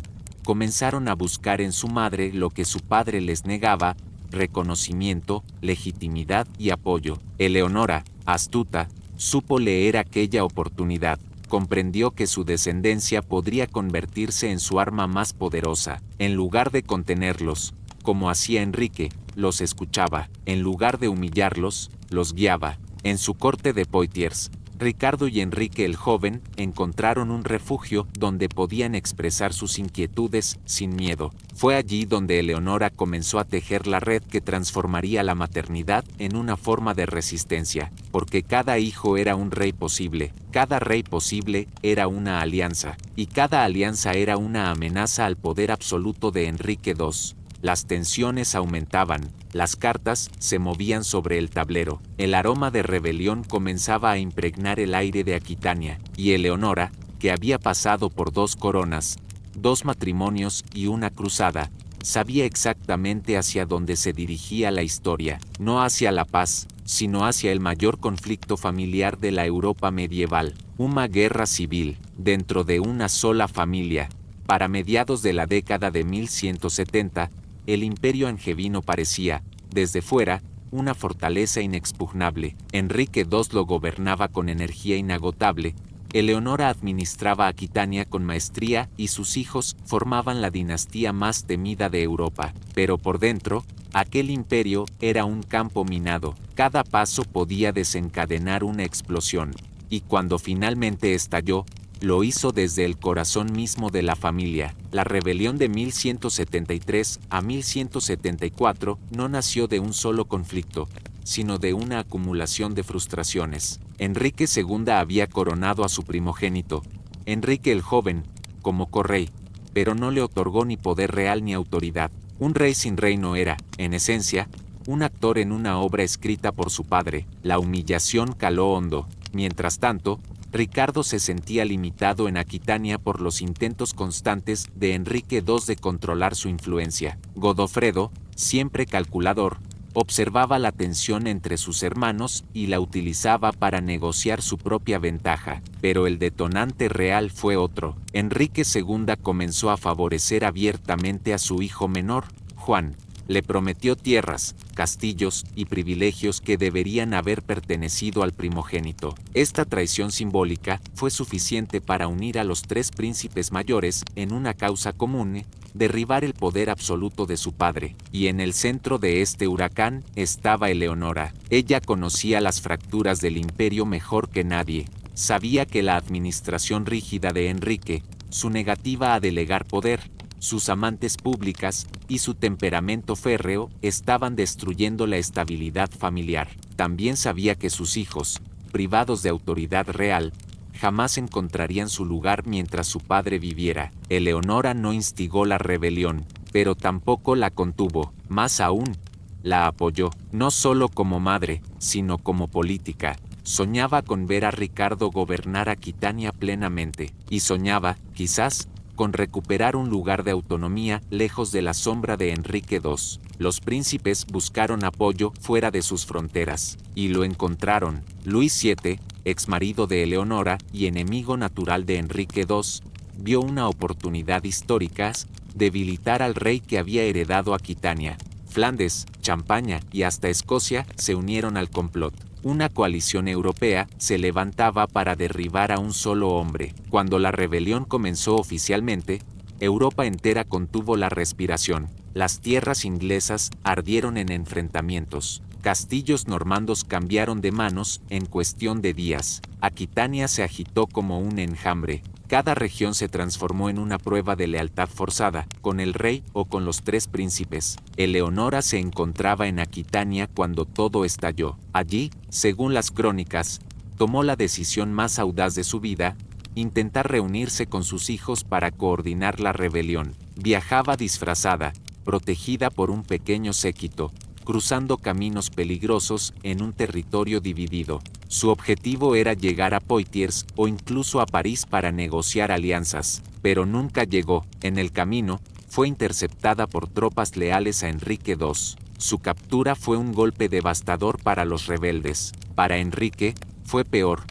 comenzaron a buscar en su madre lo que su padre les negaba: reconocimiento, legitimidad y apoyo. Eleonora, astuta, supo leer aquella oportunidad. Comprendió que su descendencia podría convertirse en su arma más poderosa. En lugar de contenerlos, como hacía Enrique, los escuchaba. En lugar de humillarlos, los guiaba. En su corte de Poitiers, Ricardo y Enrique el Joven encontraron un refugio donde podían expresar sus inquietudes sin miedo. Fue allí donde Eleonora comenzó a tejer la red que transformaría la maternidad en una forma de resistencia, porque cada hijo era un rey posible, cada rey posible era una alianza, y cada alianza era una amenaza al poder absoluto de Enrique II. Las tensiones aumentaban, las cartas se movían sobre el tablero, el aroma de rebelión comenzaba a impregnar el aire de Aquitania, y Eleonora, que había pasado por 2 coronas, 2 matrimonios y una cruzada, sabía exactamente hacia dónde se dirigía la historia, no hacia la paz, sino hacia el mayor conflicto familiar de la Europa medieval, una guerra civil, dentro de una sola familia. Para mediados de la década de 1170, el imperio angevino parecía, desde fuera, una fortaleza inexpugnable. Enrique II lo gobernaba con energía inagotable, Eleonora administraba Aquitania con maestría y sus hijos formaban la dinastía más temida de Europa. Pero por dentro, aquel imperio era un campo minado. Cada paso podía desencadenar una explosión. Y cuando finalmente estalló, lo hizo desde el corazón mismo de la familia. La rebelión de 1173 a 1174 no nació de un solo conflicto, sino de una acumulación de frustraciones. Enrique II había coronado a su primogénito, Enrique el Joven, como correy, pero no le otorgó ni poder real ni autoridad. Un rey sin reino era, en esencia, un actor en una obra escrita por su padre. La humillación caló hondo. Mientras tanto, Ricardo se sentía limitado en Aquitania por los intentos constantes de Enrique II de controlar su influencia. Godofredo, siempre calculador, observaba la tensión entre sus hermanos y la utilizaba para negociar su propia ventaja, pero el detonante real fue otro. Enrique II comenzó a favorecer abiertamente a su hijo menor, Juan. Le prometió tierras, castillos y privilegios que deberían haber pertenecido al primogénito. Esta traición simbólica fue suficiente para unir a los tres príncipes mayores en una causa común: derribar el poder absoluto de su padre. Y en el centro de este huracán estaba Eleonora. Ella conocía las fracturas del imperio mejor que nadie. Sabía que la administración rígida de Enrique, su negativa a delegar poder, sus amantes públicas y su temperamento férreo estaban destruyendo la estabilidad familiar. También sabía que sus hijos, privados de autoridad real, jamás encontrarían su lugar mientras su padre viviera. Eleonora no instigó la rebelión, pero tampoco la contuvo. Más aún, la apoyó, no solo como madre, sino como política. Soñaba con ver a Ricardo gobernar Aquitania plenamente, y soñaba, quizás, con recuperar un lugar de autonomía lejos de la sombra de Enrique II. Los príncipes buscaron apoyo fuera de sus fronteras, y lo encontraron. Luis VII, exmarido de Eleonora y enemigo natural de Enrique II, vio una oportunidad histórica: debilitar al rey que había heredado Aquitania. Flandes, Champaña y hasta Escocia se unieron al complot. Una coalición europea se levantaba para derribar a un solo hombre. Cuando la rebelión comenzó oficialmente, Europa entera contuvo la respiración. Las tierras inglesas ardieron en enfrentamientos. Castillos normandos cambiaron de manos en cuestión de días. Aquitania se agitó como un enjambre. Cada región se transformó en una prueba de lealtad forzada, con el rey o con los tres príncipes. Eleonora se encontraba en Aquitania cuando todo estalló. Allí, según las crónicas, tomó la decisión más audaz de su vida: intentar reunirse con sus hijos para coordinar la rebelión. Viajaba disfrazada, protegida por un pequeño séquito, cruzando caminos peligrosos en un territorio dividido. Su objetivo era llegar a Poitiers o incluso a París para negociar alianzas, pero nunca llegó. En el camino, fue interceptada por tropas leales a Enrique II. Su captura fue un golpe devastador para los rebeldes. Para Enrique, fue peor: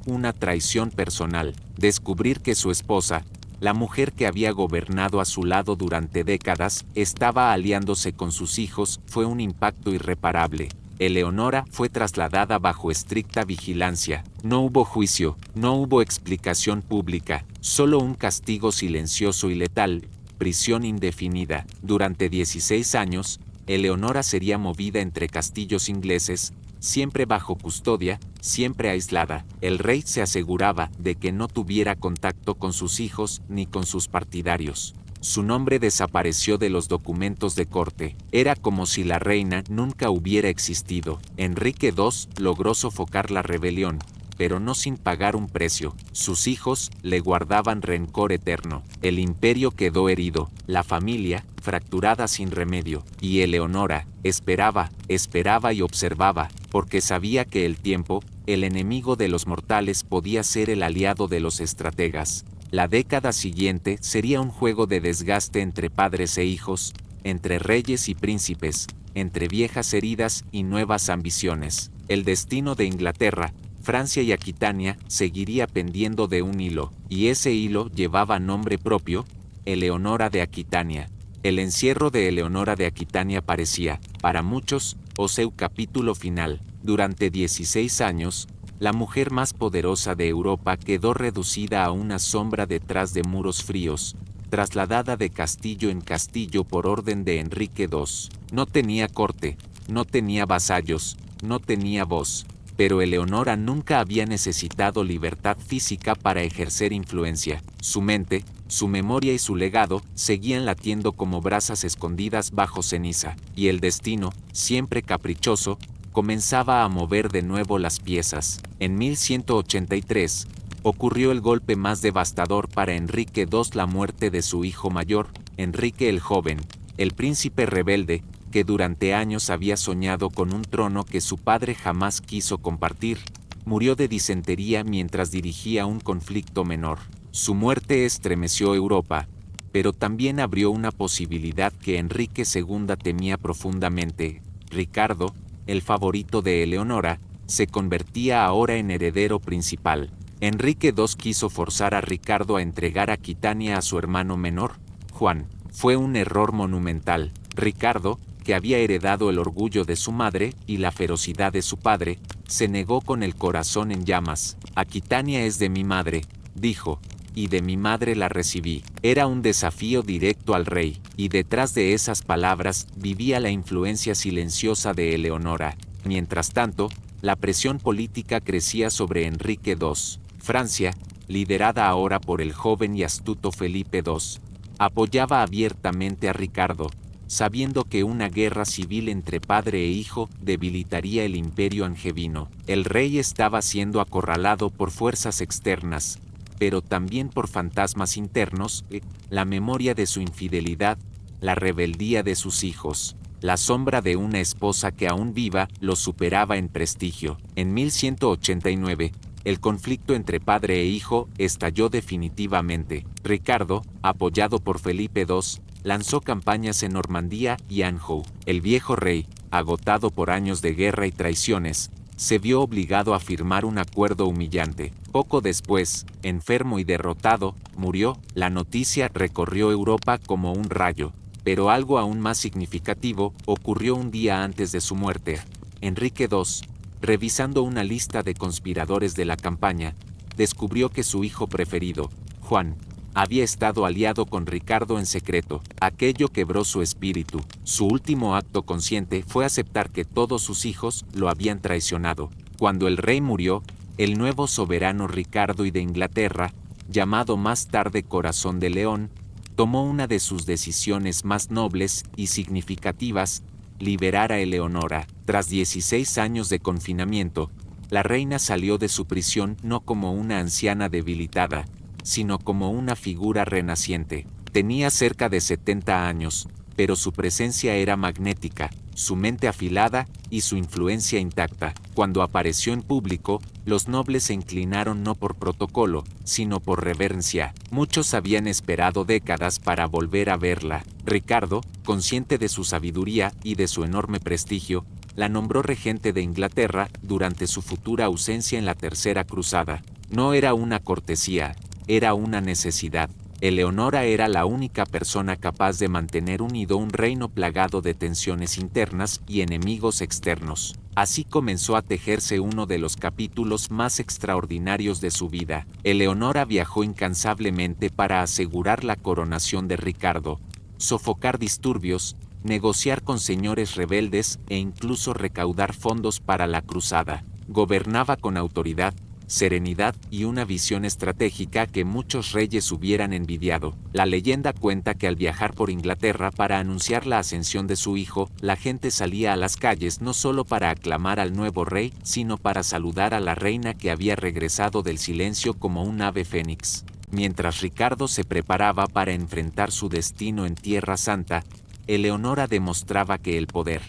una traición personal. Descubrir que su esposa, la mujer que había gobernado a su lado durante décadas, estaba aliándose con sus hijos, fue un impacto irreparable. Eleonora fue trasladada bajo estricta vigilancia. No hubo juicio, no hubo explicación pública, solo un castigo silencioso y letal: prisión indefinida. Durante 16 años, Eleonora sería movida entre castillos ingleses, siempre bajo custodia, siempre aislada. El rey se aseguraba de que no tuviera contacto con sus hijos ni con sus partidarios. Su nombre desapareció de los documentos de corte. Era como si la reina nunca hubiera existido. Enrique II logró sofocar la rebelión, pero no sin pagar un precio. Sus hijos le guardaban rencor eterno. El imperio quedó herido, la familia fracturada sin remedio, y Eleonora esperaba y observaba, porque sabía que el tiempo, el enemigo de los mortales, podía ser el aliado de los estrategas. La década siguiente sería un juego de desgaste entre padres e hijos, entre reyes y príncipes, entre viejas heridas y nuevas ambiciones. El destino de Inglaterra, Francia y Aquitania seguiría pendiendo de un hilo, y ese hilo llevaba nombre propio: Eleonora de Aquitania. El encierro de Eleonora de Aquitania parecía, para muchos, o seu capítulo final. Durante 16 años, La mujer más poderosa de Europa quedó reducida a una sombra detrás de muros fríos, trasladada de castillo en castillo por orden de Enrique II. No tenía corte, no tenía vasallos, no tenía voz, pero Eleonora nunca había necesitado libertad física para ejercer influencia. Su mente, su memoria y su legado seguían latiendo como brasas escondidas bajo ceniza, y el destino, siempre caprichoso, comenzaba a mover de nuevo las piezas. En 1183, ocurrió el golpe más devastador para Enrique II, la muerte de su hijo mayor, Enrique el Joven, el príncipe rebelde, que durante años había soñado con un trono que su padre jamás quiso compartir. Murió de disentería mientras dirigía un conflicto menor. Su muerte estremeció Europa, pero también abrió una posibilidad que Enrique II temía profundamente. Ricardo, el favorito de Eleonora, se convertía ahora en heredero principal. Enrique II quiso forzar a Ricardo a entregar Aquitania a su hermano menor, Juan. Fue un error monumental. Ricardo, que había heredado el orgullo de su madre y la ferocidad de su padre, se negó con el corazón en llamas. Aquitania es de mi madre, dijo, y de mi madre la recibí. Era un desafío directo al rey, y detrás de esas palabras vivía la influencia silenciosa de Eleonora. Mientras tanto, la presión política crecía sobre Enrique II. Francia, liderada ahora por el joven y astuto Felipe II, apoyaba abiertamente a Ricardo, sabiendo que una guerra civil entre padre e hijo debilitaría el imperio angevino. El rey estaba siendo acorralado por fuerzas externas, pero también por fantasmas internos, la memoria de su infidelidad, la rebeldía de sus hijos, la sombra de una esposa que aún viva lo superaba en prestigio. En 1189, el conflicto entre padre e hijo estalló definitivamente. Ricardo, apoyado por Felipe II, lanzó campañas en Normandía y Anjou. El viejo rey, agotado por años de guerra y traiciones, se vio obligado a firmar un acuerdo humillante. Poco después, enfermo y derrotado, murió. La noticia recorrió Europa como un rayo, pero algo aún más significativo ocurrió un día antes de su muerte. Enrique II, revisando una lista de conspiradores de la campaña, descubrió que su hijo preferido, Juan, había estado aliado con Ricardo en secreto. Aquello quebró su espíritu. Su último acto consciente fue aceptar que todos sus hijos lo habían traicionado. Cuando el rey murió, el nuevo soberano Ricardo I de Inglaterra, llamado más tarde Corazón de León, tomó una de sus decisiones más nobles y significativas: liberar a Eleonora. Tras 16 años de confinamiento, la reina salió de su prisión no como una anciana debilitada, sino como una figura renaciente. Tenía cerca de 70 años, pero su presencia era magnética, su mente afilada y su influencia intacta. Cuando apareció en público, los nobles se inclinaron no por protocolo, sino por reverencia. Muchos habían esperado décadas para volver a verla. Ricardo, consciente de su sabiduría y de su enorme prestigio, la nombró regente de Inglaterra durante su futura ausencia en la Tercera Cruzada. No era una cortesía, era una necesidad. Eleonora era la única persona capaz de mantener unido un reino plagado de tensiones internas y enemigos externos. Así comenzó a tejerse uno de los capítulos más extraordinarios de su vida. Eleonora viajó incansablemente para asegurar la coronación de Ricardo, sofocar disturbios, negociar con señores rebeldes e incluso recaudar fondos para la cruzada. Gobernaba con autoridad, serenidad y una visión estratégica que muchos reyes hubieran envidiado. La leyenda cuenta que al viajar por Inglaterra para anunciar la ascensión de su hijo, la gente salía a las calles no solo para aclamar al nuevo rey, sino para saludar a la reina que había regresado del silencio como un ave fénix. Mientras Ricardo se preparaba para enfrentar su destino en Tierra Santa, Eleonora demostraba que el poder,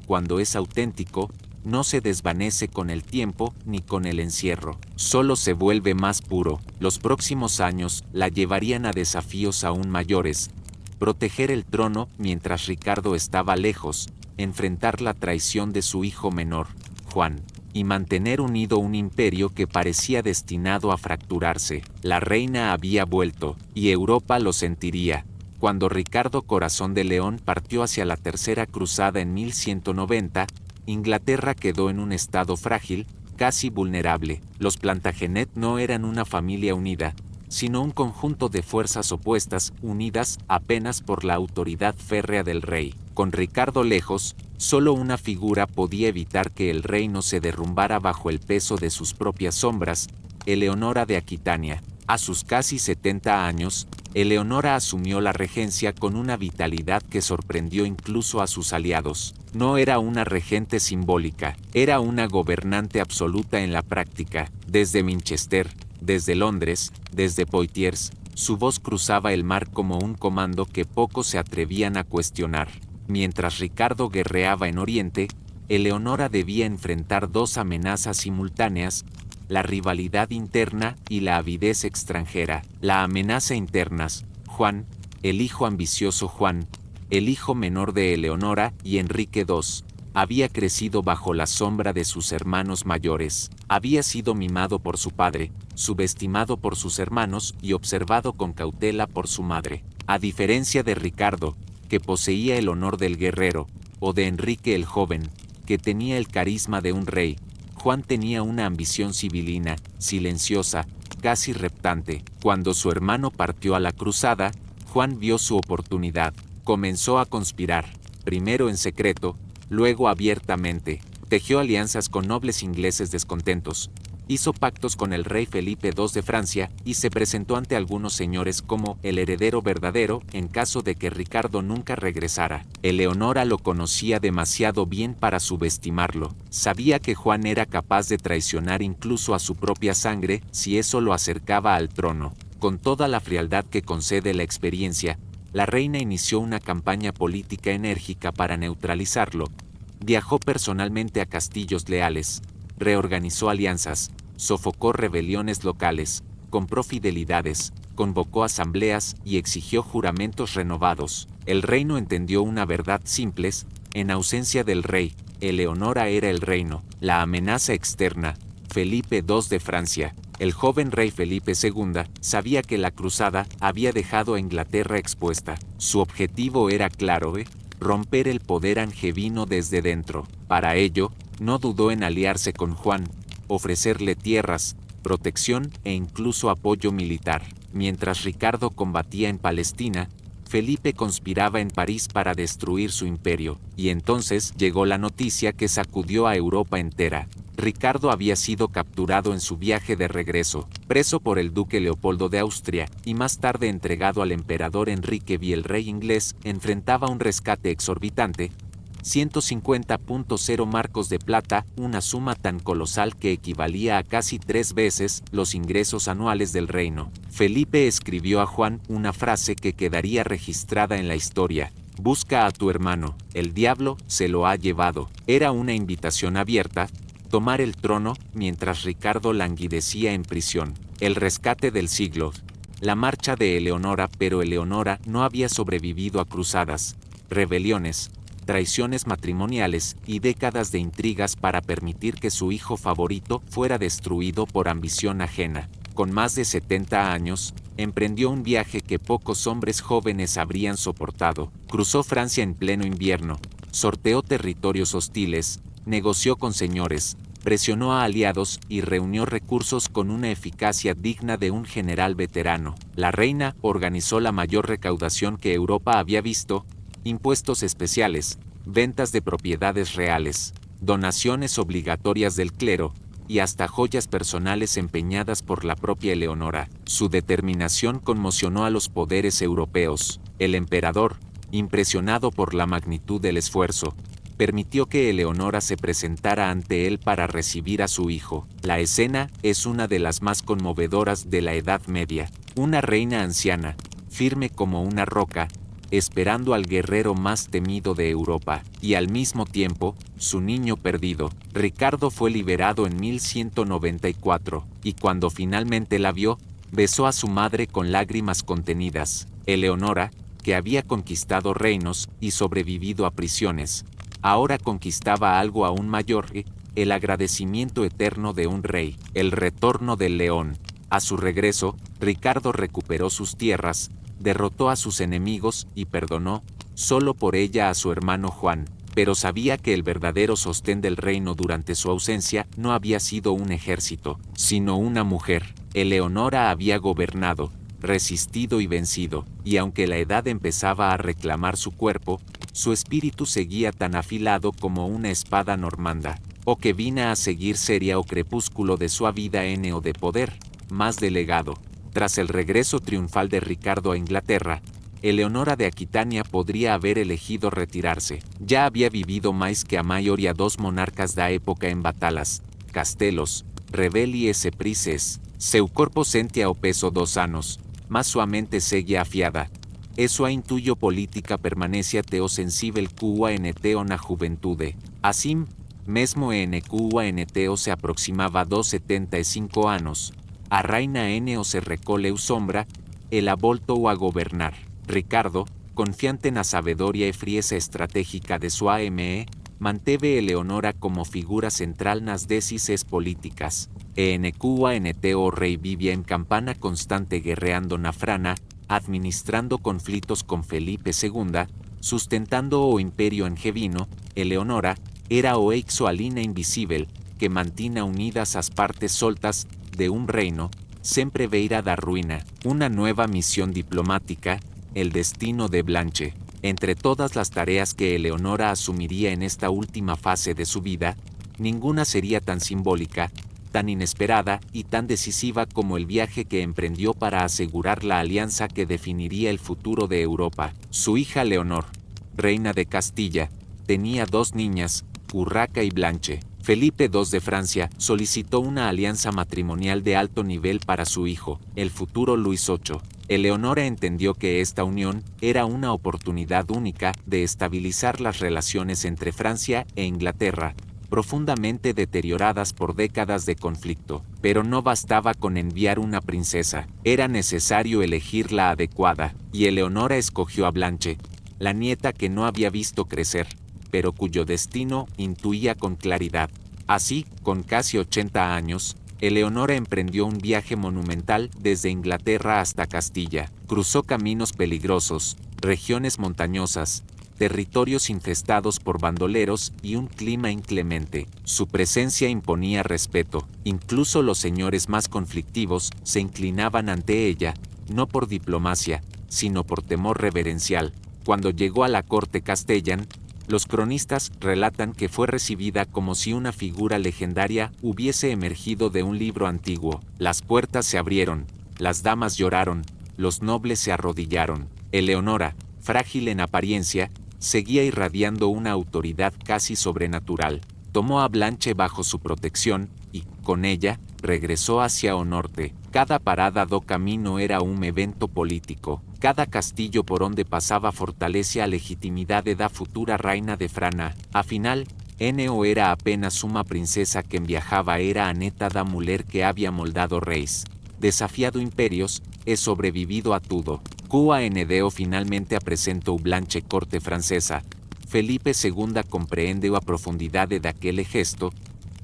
cuando es auténtico, no se desvanece con el tiempo ni con el encierro, solo se vuelve más puro. Los próximos años la llevarían a desafíos aún mayores: proteger el trono mientras Ricardo estaba lejos, enfrentar la traición de su hijo menor, Juan, y mantener unido un imperio que parecía destinado a fracturarse. La reina había vuelto, y Europa lo sentiría. Cuando Ricardo Corazón de León partió hacia la Tercera Cruzada en 1190, Inglaterra quedó en un estado frágil, casi vulnerable. Los Plantagenet no eran una familia unida, sino un conjunto de fuerzas opuestas, unidas apenas por la autoridad férrea del rey. Con Ricardo lejos, solo una figura podía evitar que el reino se derrumbara bajo el peso de sus propias sombras: Eleonora de Aquitania. A sus casi 70 años, Eleonora asumió la regencia con una vitalidad que sorprendió incluso a sus aliados. No era una regente simbólica, era una gobernante absoluta en la práctica. Desde Winchester, desde Londres, desde Poitiers, su voz cruzaba el mar como un comando que pocos se atrevían a cuestionar. Mientras Ricardo guerreaba en Oriente, Eleonora debía enfrentar dos amenazas simultáneas: la rivalidad interna y la avidez extranjera. La amenaza interna: Juan, el hijo ambicioso Juan, el hijo menor de Eleonora y Enrique II, había crecido bajo la sombra de sus hermanos mayores. Había sido mimado por su padre, subestimado por sus hermanos y observado con cautela por su madre. A diferencia de Ricardo, que poseía el honor del guerrero, o de Enrique el joven, que tenía el carisma de un rey, Juan tenía una ambición sibilina, silenciosa, casi reptante. Cuando su hermano partió a la cruzada, Juan vio su oportunidad. Comenzó a conspirar, primero en secreto, luego abiertamente. Tejió alianzas con nobles ingleses descontentos, hizo pactos con el rey Felipe II de Francia y se presentó ante algunos señores como el heredero verdadero en caso de que Ricardo nunca regresara. Eleonora lo conocía demasiado bien para subestimarlo. Sabía que Juan era capaz de traicionar incluso a su propia sangre si eso lo acercaba al trono. Con toda la frialdad que concede la experiencia, la reina inició una campaña política enérgica para neutralizarlo. Viajó personalmente a castillos leales, reorganizó alianzas, sofocó rebeliones locales, compró fidelidades, convocó asambleas y exigió juramentos renovados. El reino entendió una verdad simple: en ausencia del rey, Eleonora era el reino. La amenaza externa: Felipe II de Francia. El joven rey Felipe II sabía que la cruzada había dejado a Inglaterra expuesta. Su objetivo era claro: romper el poder angevino desde dentro. Para ello, no dudó en aliarse con Juan, ofrecerle tierras, protección e incluso apoyo militar. Mientras Ricardo combatía en Palestina, Felipe conspiraba en París para destruir su imperio, y entonces llegó la noticia que sacudió a Europa entera. Ricardo había sido capturado en su viaje de regreso, preso por el duque Leopoldo de Austria, y más tarde entregado al emperador Enrique V. El rey inglés enfrentaba un rescate exorbitante: 150.0 marcos de plata, una suma tan colosal que equivalía a casi 3 veces los ingresos anuales del reino. Felipe escribió a Juan una frase que quedaría registrada en la historia: busca a tu hermano, el diablo se lo ha llevado. Era una invitación abierta: tomar el trono mientras Ricardo languidecía en prisión. El rescate del siglo. La marcha de Eleonora. Pero Eleonora no había sobrevivido a cruzadas, rebeliones, traiciones matrimoniales y décadas de intrigas para permitir que su hijo favorito fuera destruido por ambición ajena. Con más de 70 años, emprendió un viaje que pocos hombres jóvenes habrían soportado. Cruzó Francia en pleno invierno, sorteó territorios hostiles, negoció con señores, presionó a aliados y reunió recursos con una eficacia digna de un general veterano. La reina organizó la mayor recaudación que Europa había visto: impuestos especiales, ventas de propiedades reales, donaciones obligatorias del clero, y hasta joyas personales empeñadas por la propia Eleonora. Su determinación conmocionó a los poderes europeos. El emperador, impresionado por la magnitud del esfuerzo, permitió que Eleonora se presentara ante él para recibir a su hijo. La escena es una de las más conmovedoras de la Edad Media. Una reina anciana, firme como una roca, esperando al guerrero más temido de Europa, y al mismo tiempo, su niño perdido. Ricardo fue liberado en 1194, y cuando finalmente la vio, besó a su madre con lágrimas contenidas. Eleonora, que había conquistado reinos y sobrevivido a prisiones, ahora conquistaba algo aún mayor: el agradecimiento eterno de un rey. El retorno del león. A su regreso, Ricardo recuperó sus tierras, derrotó a sus enemigos y perdonó, solo por ella, a su hermano Juan. pero sabía que el verdadero sostén del reino durante su ausencia no había sido un ejército, sino una mujer. Eleonora había gobernado, resistido y vencido, y aunque la edad empezaba a reclamar su cuerpo, su espíritu seguía tan afilado como una espada normanda. O que vina a seguir seria o crepúsculo de su vida o de poder, más delegado. Tras el regreso triunfal de Ricardo a Inglaterra, Eleonora de Aquitania podría haber elegido retirarse. Ya había vivido más que a maioria dos monarcas da época en batalas, castelos, rebeli e prises, seu corpo sentia o peso 2 anos, mas sua mente seguia afiada. Eso a intuyo política permanecia teo sensível cua en teo na juventude. Assim, mesmo en teo se aproximava dos 75 anos, a reina o se recoleu sombra, ela voltou a gobernar. Ricardo, confiante na sabedoria e frieza estratégica de su manteve Eleonora como figura central nas décises políticas. En teo o rei vivia en campana constante guerreando na frana, administrando conflitos con Felipe II, sustentando o imperio angevino. Eleonora era o exoalina invisible, que mantina unidas as partes soltas de un reino, sempre veira da ruina. Una nueva misión diplomática, el destino de Blanche. Entre todas las tareas que Eleonora asumiría en esta última fase de su vida, ninguna sería tan simbólica, tan inesperada y tan decisiva como el viaje que emprendió para asegurar la alianza que definiría el futuro de Europa. Su hija Leonor, reina de Castilla, tenía dos niñas, Urraca y Blanche. Felipe II de Francia solicitó una alianza matrimonial de alto nivel para su hijo, el futuro Luis VIII. Eleonora entendió que esta unión era una oportunidad única de estabilizar las relaciones entre Francia e Inglaterra, profundamente deterioradas por décadas de conflicto. Pero no bastaba con enviar una princesa, era necesario elegir la adecuada, y Eleonora escogió a Blanche, la nieta que no había visto crecer, pero cuyo destino intuía con claridad. Así, con casi 80 años, Eleonora emprendió un viaje monumental desde Inglaterra hasta Castilla. Cruzó caminos peligrosos, regiones montañosas, territorios infestados por bandoleros y un clima inclemente. Su presencia imponía respeto. Incluso los señores más conflictivos se inclinaban ante ella, no por diplomacia, sino por temor reverencial. Cuando llegó a la corte castellana, los cronistas relatan que fue recibida como si una figura legendaria hubiese emergido de un libro antiguo. Las puertas se abrieron, las damas lloraron, los nobles se arrodillaron. Eleonora, frágil en apariencia, seguía irradiando una autoridad casi sobrenatural. Tomó a Blanche bajo su protección y, con ella, regresó hacia o norte. Cada parada do camino era un evento político. Cada castillo por onde pasaba fortalece a legitimidade da futura reina de Frana. A final, o era apenas uma princesa que viajaba era a neta da mulher que había moldado reis, desafiado imperios, e sobrevivido a tudo. QANDO finalmente apresentou Blanche corte francesa. Felipe II compreendeu a profundidade daquele gesto.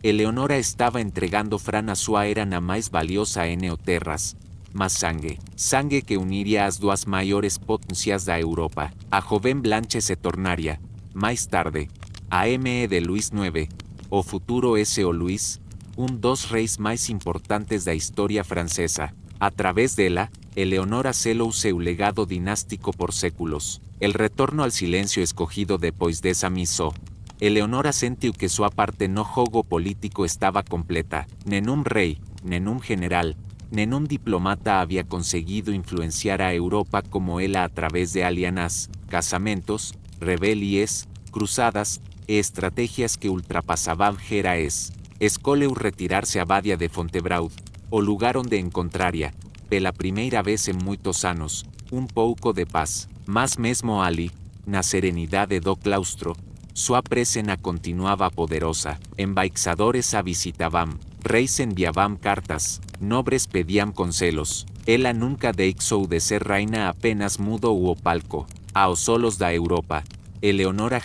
Eleonora estaba entregando Frana sua era na mais valiosa terras, mas sangue que uniría as duas maiores potências da Europa. A joven Blanche se tornaria, mais tarde, a de Luis IX, o futuro o Luis, un dos reis mais importantes da historia francesa. A través dela, Eleonora selou seu legado dinástico por séculos. El retorno al silencio escogido depois dessa missão. Eleonora sentiu que sua parte no jogo político estaba completa. Nenhum rei, nenhum general, nenhum diplomata había conseguido influenciar a Europa como ela a través de alianzas, casamentos, rebelias, cruzadas e estrategias que ultrapassavam geraes. Escolheu retirarse a Badia de Fontebraud, o lugar onde encontraria, pela primeira vez en muitos anos, un pouco de paz. Mas mesmo ali, na serenidade do claustro, sua presena continuava poderosa. Embaixadores a visitavam, reis enviavam cartas, nobres pedían conselhos. Ela nunca deixou de ser reina apenas mudou o palco. Aos solos da Europa, Eleonora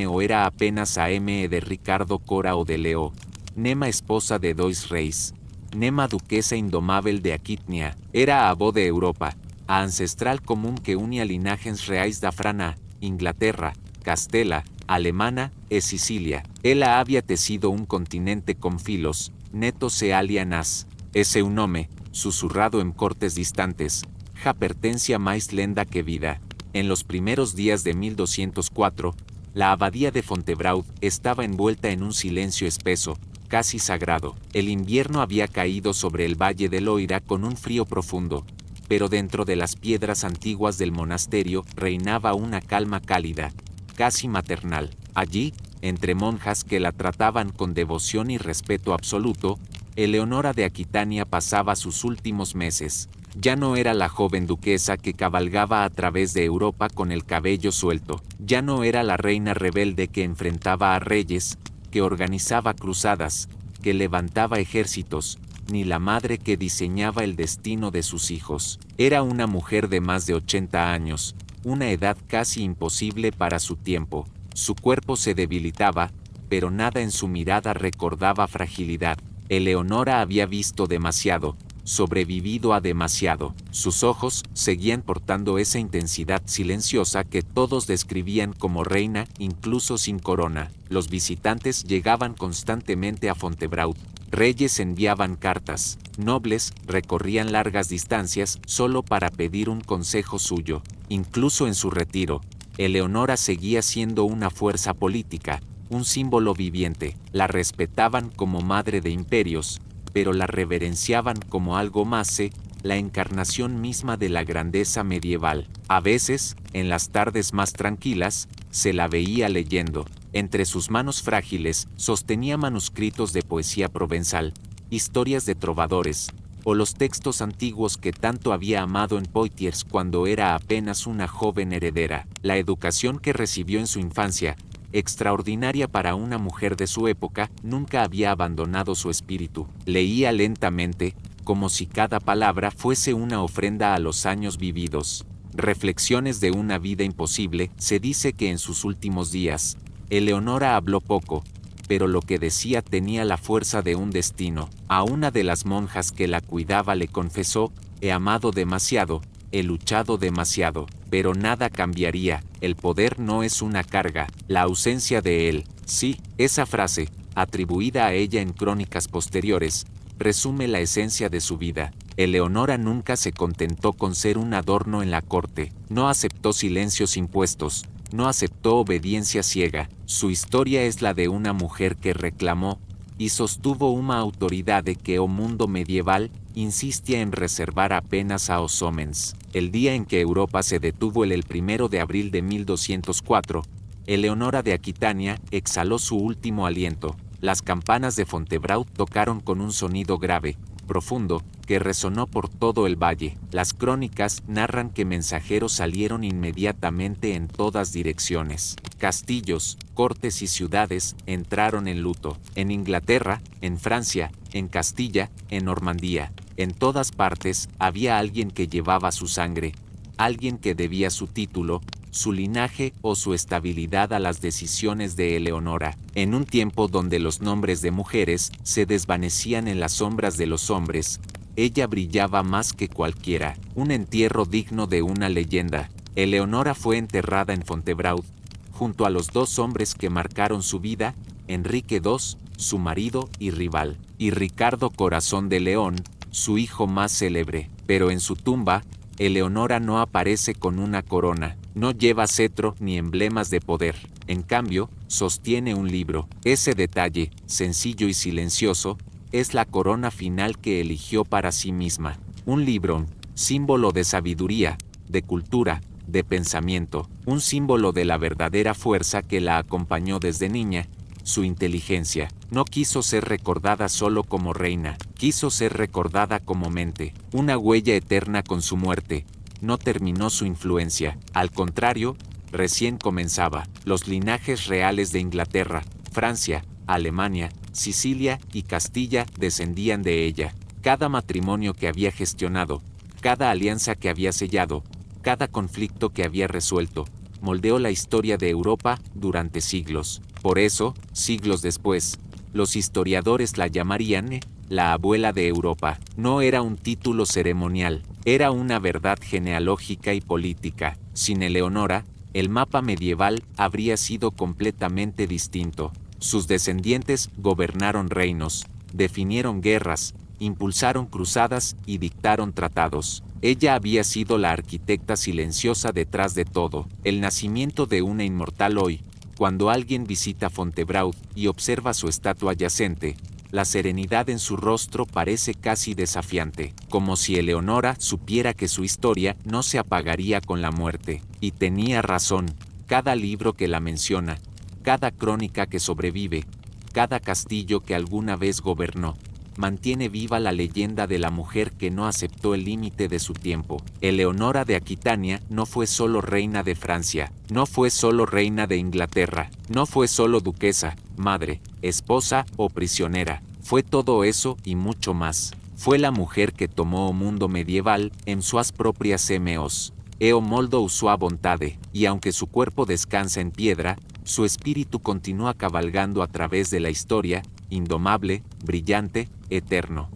o era apenas a de Ricardo Cora o de Leo, nema esposa de dois reis, nema duquesa indomável de Aquitnia, era a avó de Europa, a ancestral común que unia linajes reais da Frana, Inglaterra, Castela, alemana, es Sicilia. Ella había tecido un continente con filos, netos se alianas. Ese un nome, susurrado en cortes distantes, ja pertencia más lenda que vida. En los primeros días de 1204, la abadía de Fontebraud estaba envuelta en un silencio espeso, casi sagrado. El invierno había caído sobre el valle del Loira con un frío profundo, pero dentro de las piedras antiguas del monasterio reinaba una calma cálida, casi maternal. Allí, entre monjas que la trataban con devoción y respeto absoluto, Eleonora de Aquitania pasaba sus últimos meses. Ya no era la joven duquesa que cabalgaba a través de Europa con el cabello suelto. Ya no era la reina rebelde que enfrentaba a reyes, que organizaba cruzadas, que levantaba ejércitos, ni la madre que diseñaba el destino de sus hijos. Era una mujer de más de 80 años, una edad casi imposible para su tiempo. Su cuerpo se debilitaba, pero nada en su mirada recordaba fragilidad. Eleonora había visto demasiado, sobrevivido a demasiado. Sus ojos seguían portando esa intensidad silenciosa que todos describían como reina, incluso sin corona. Los visitantes llegaban constantemente a Fontebraud. Reyes enviaban cartas, nobles recorrían largas distancias solo para pedir un consejo suyo. Incluso en su retiro, Eleonora seguía siendo una fuerza política, un símbolo viviente. La respetaban como madre de imperios, pero la reverenciaban como algo más, la encarnación misma de la grandeza medieval. A veces, en las tardes más tranquilas, se la veía leyendo. Entre sus manos frágiles sostenía manuscritos de poesía provenzal, historias de trovadores, o los textos antiguos que tanto había amado en Poitiers cuando era apenas una joven heredera. La educación que recibió en su infancia, extraordinaria para una mujer de su época, nunca había abandonado su espíritu. Leía lentamente, como si cada palabra fuese una ofrenda a los años vividos. Reflexiones de una vida imposible. Se dice que en sus últimos días, Eleonora habló poco, pero lo que decía tenía la fuerza de un destino. A una de las monjas que la cuidaba le confesó: he amado demasiado, he luchado demasiado, pero nada cambiaría. El poder no es una carga, la ausencia de él, sí. Esa frase, atribuida a ella en crónicas posteriores, resume la esencia de su vida. Eleonora nunca se contentó con ser un adorno en la corte, no aceptó silencios impuestos, no aceptó obediencia ciega. Su historia es la de una mujer que reclamó y sostuvo una autoridad que o mundo medieval insistía en reservar apenas a os homens. El día en que Europa se detuvo el 1 de abril de 1204, Eleonora de Aquitania exhaló su último aliento. Las campanas de Fontebraud tocaron con un sonido grave, profundo, que resonó por todo el valle. Las crónicas narran que mensajeros salieron inmediatamente en todas direcciones. Castillos, cortes y ciudades entraron en luto. En Inglaterra, en Francia, en Castilla, en Normandía, en todas partes había alguien que llevaba su sangre, alguien que debía su título, su linaje o su estabilidad a las decisiones de Eleonora. En un tiempo donde los nombres de mujeres se desvanecían en las sombras de los hombres, ella brillaba más que cualquiera. Un entierro digno de una leyenda. Eleonora fue enterrada en Fontebraud, junto a los dos hombres que marcaron su vida, Enrique II, su marido y rival, y Ricardo Corazón de León, su hijo más célebre. Pero en su tumba, Eleonora no aparece con una corona, no lleva cetro ni emblemas de poder. En cambio, sostiene un libro. Ese detalle, sencillo y silencioso, es la corona final que eligió para sí misma. Un libro, símbolo de sabiduría, de cultura, de pensamiento, un símbolo de la verdadera fuerza que la acompañó desde niña, su inteligencia. No quiso ser recordada solo como reina, quiso ser recordada como mente. Una huella eterna con su muerte. No terminó su influencia, al contrario, recién comenzaba. Los linajes reales de Inglaterra, Francia, Alemania, Sicilia y Castilla descendían de ella. Cada matrimonio que había gestionado, cada alianza que había sellado, cada conflicto que había resuelto, moldeó la historia de Europa durante siglos. Por eso, siglos después, los historiadores la llamarían la abuela de Europa. No era un título ceremonial, era una verdad genealógica y política. Sin Eleonora, el mapa medieval habría sido completamente distinto. Sus descendientes gobernaron reinos, definieron guerras, impulsaron cruzadas y dictaron tratados. Ella había sido la arquitecta silenciosa detrás de todo, el nacimiento de una inmortal hoy. Cuando alguien visita Fontevraud y observa su estatua yacente, la serenidad en su rostro parece casi desafiante, como si Eleonora supiera que su historia no se apagaría con la muerte. Y tenía razón, cada libro que la menciona, cada crónica que sobrevive, cada castillo que alguna vez gobernó, mantiene viva la leyenda de la mujer que no aceptó el límite de su tiempo. Eleonora de Aquitania no fue solo reina de Francia, no fue solo reina de Inglaterra, no fue solo duquesa, madre, esposa o prisionera. Fue todo eso y mucho más. Fue la mujer que tomó o mundo medieval en sus propias manos. E o moldou sua vontade, y aunque su cuerpo descansa en piedra, su espíritu continúa cabalgando a través de la historia, indomable, brillante, eterno.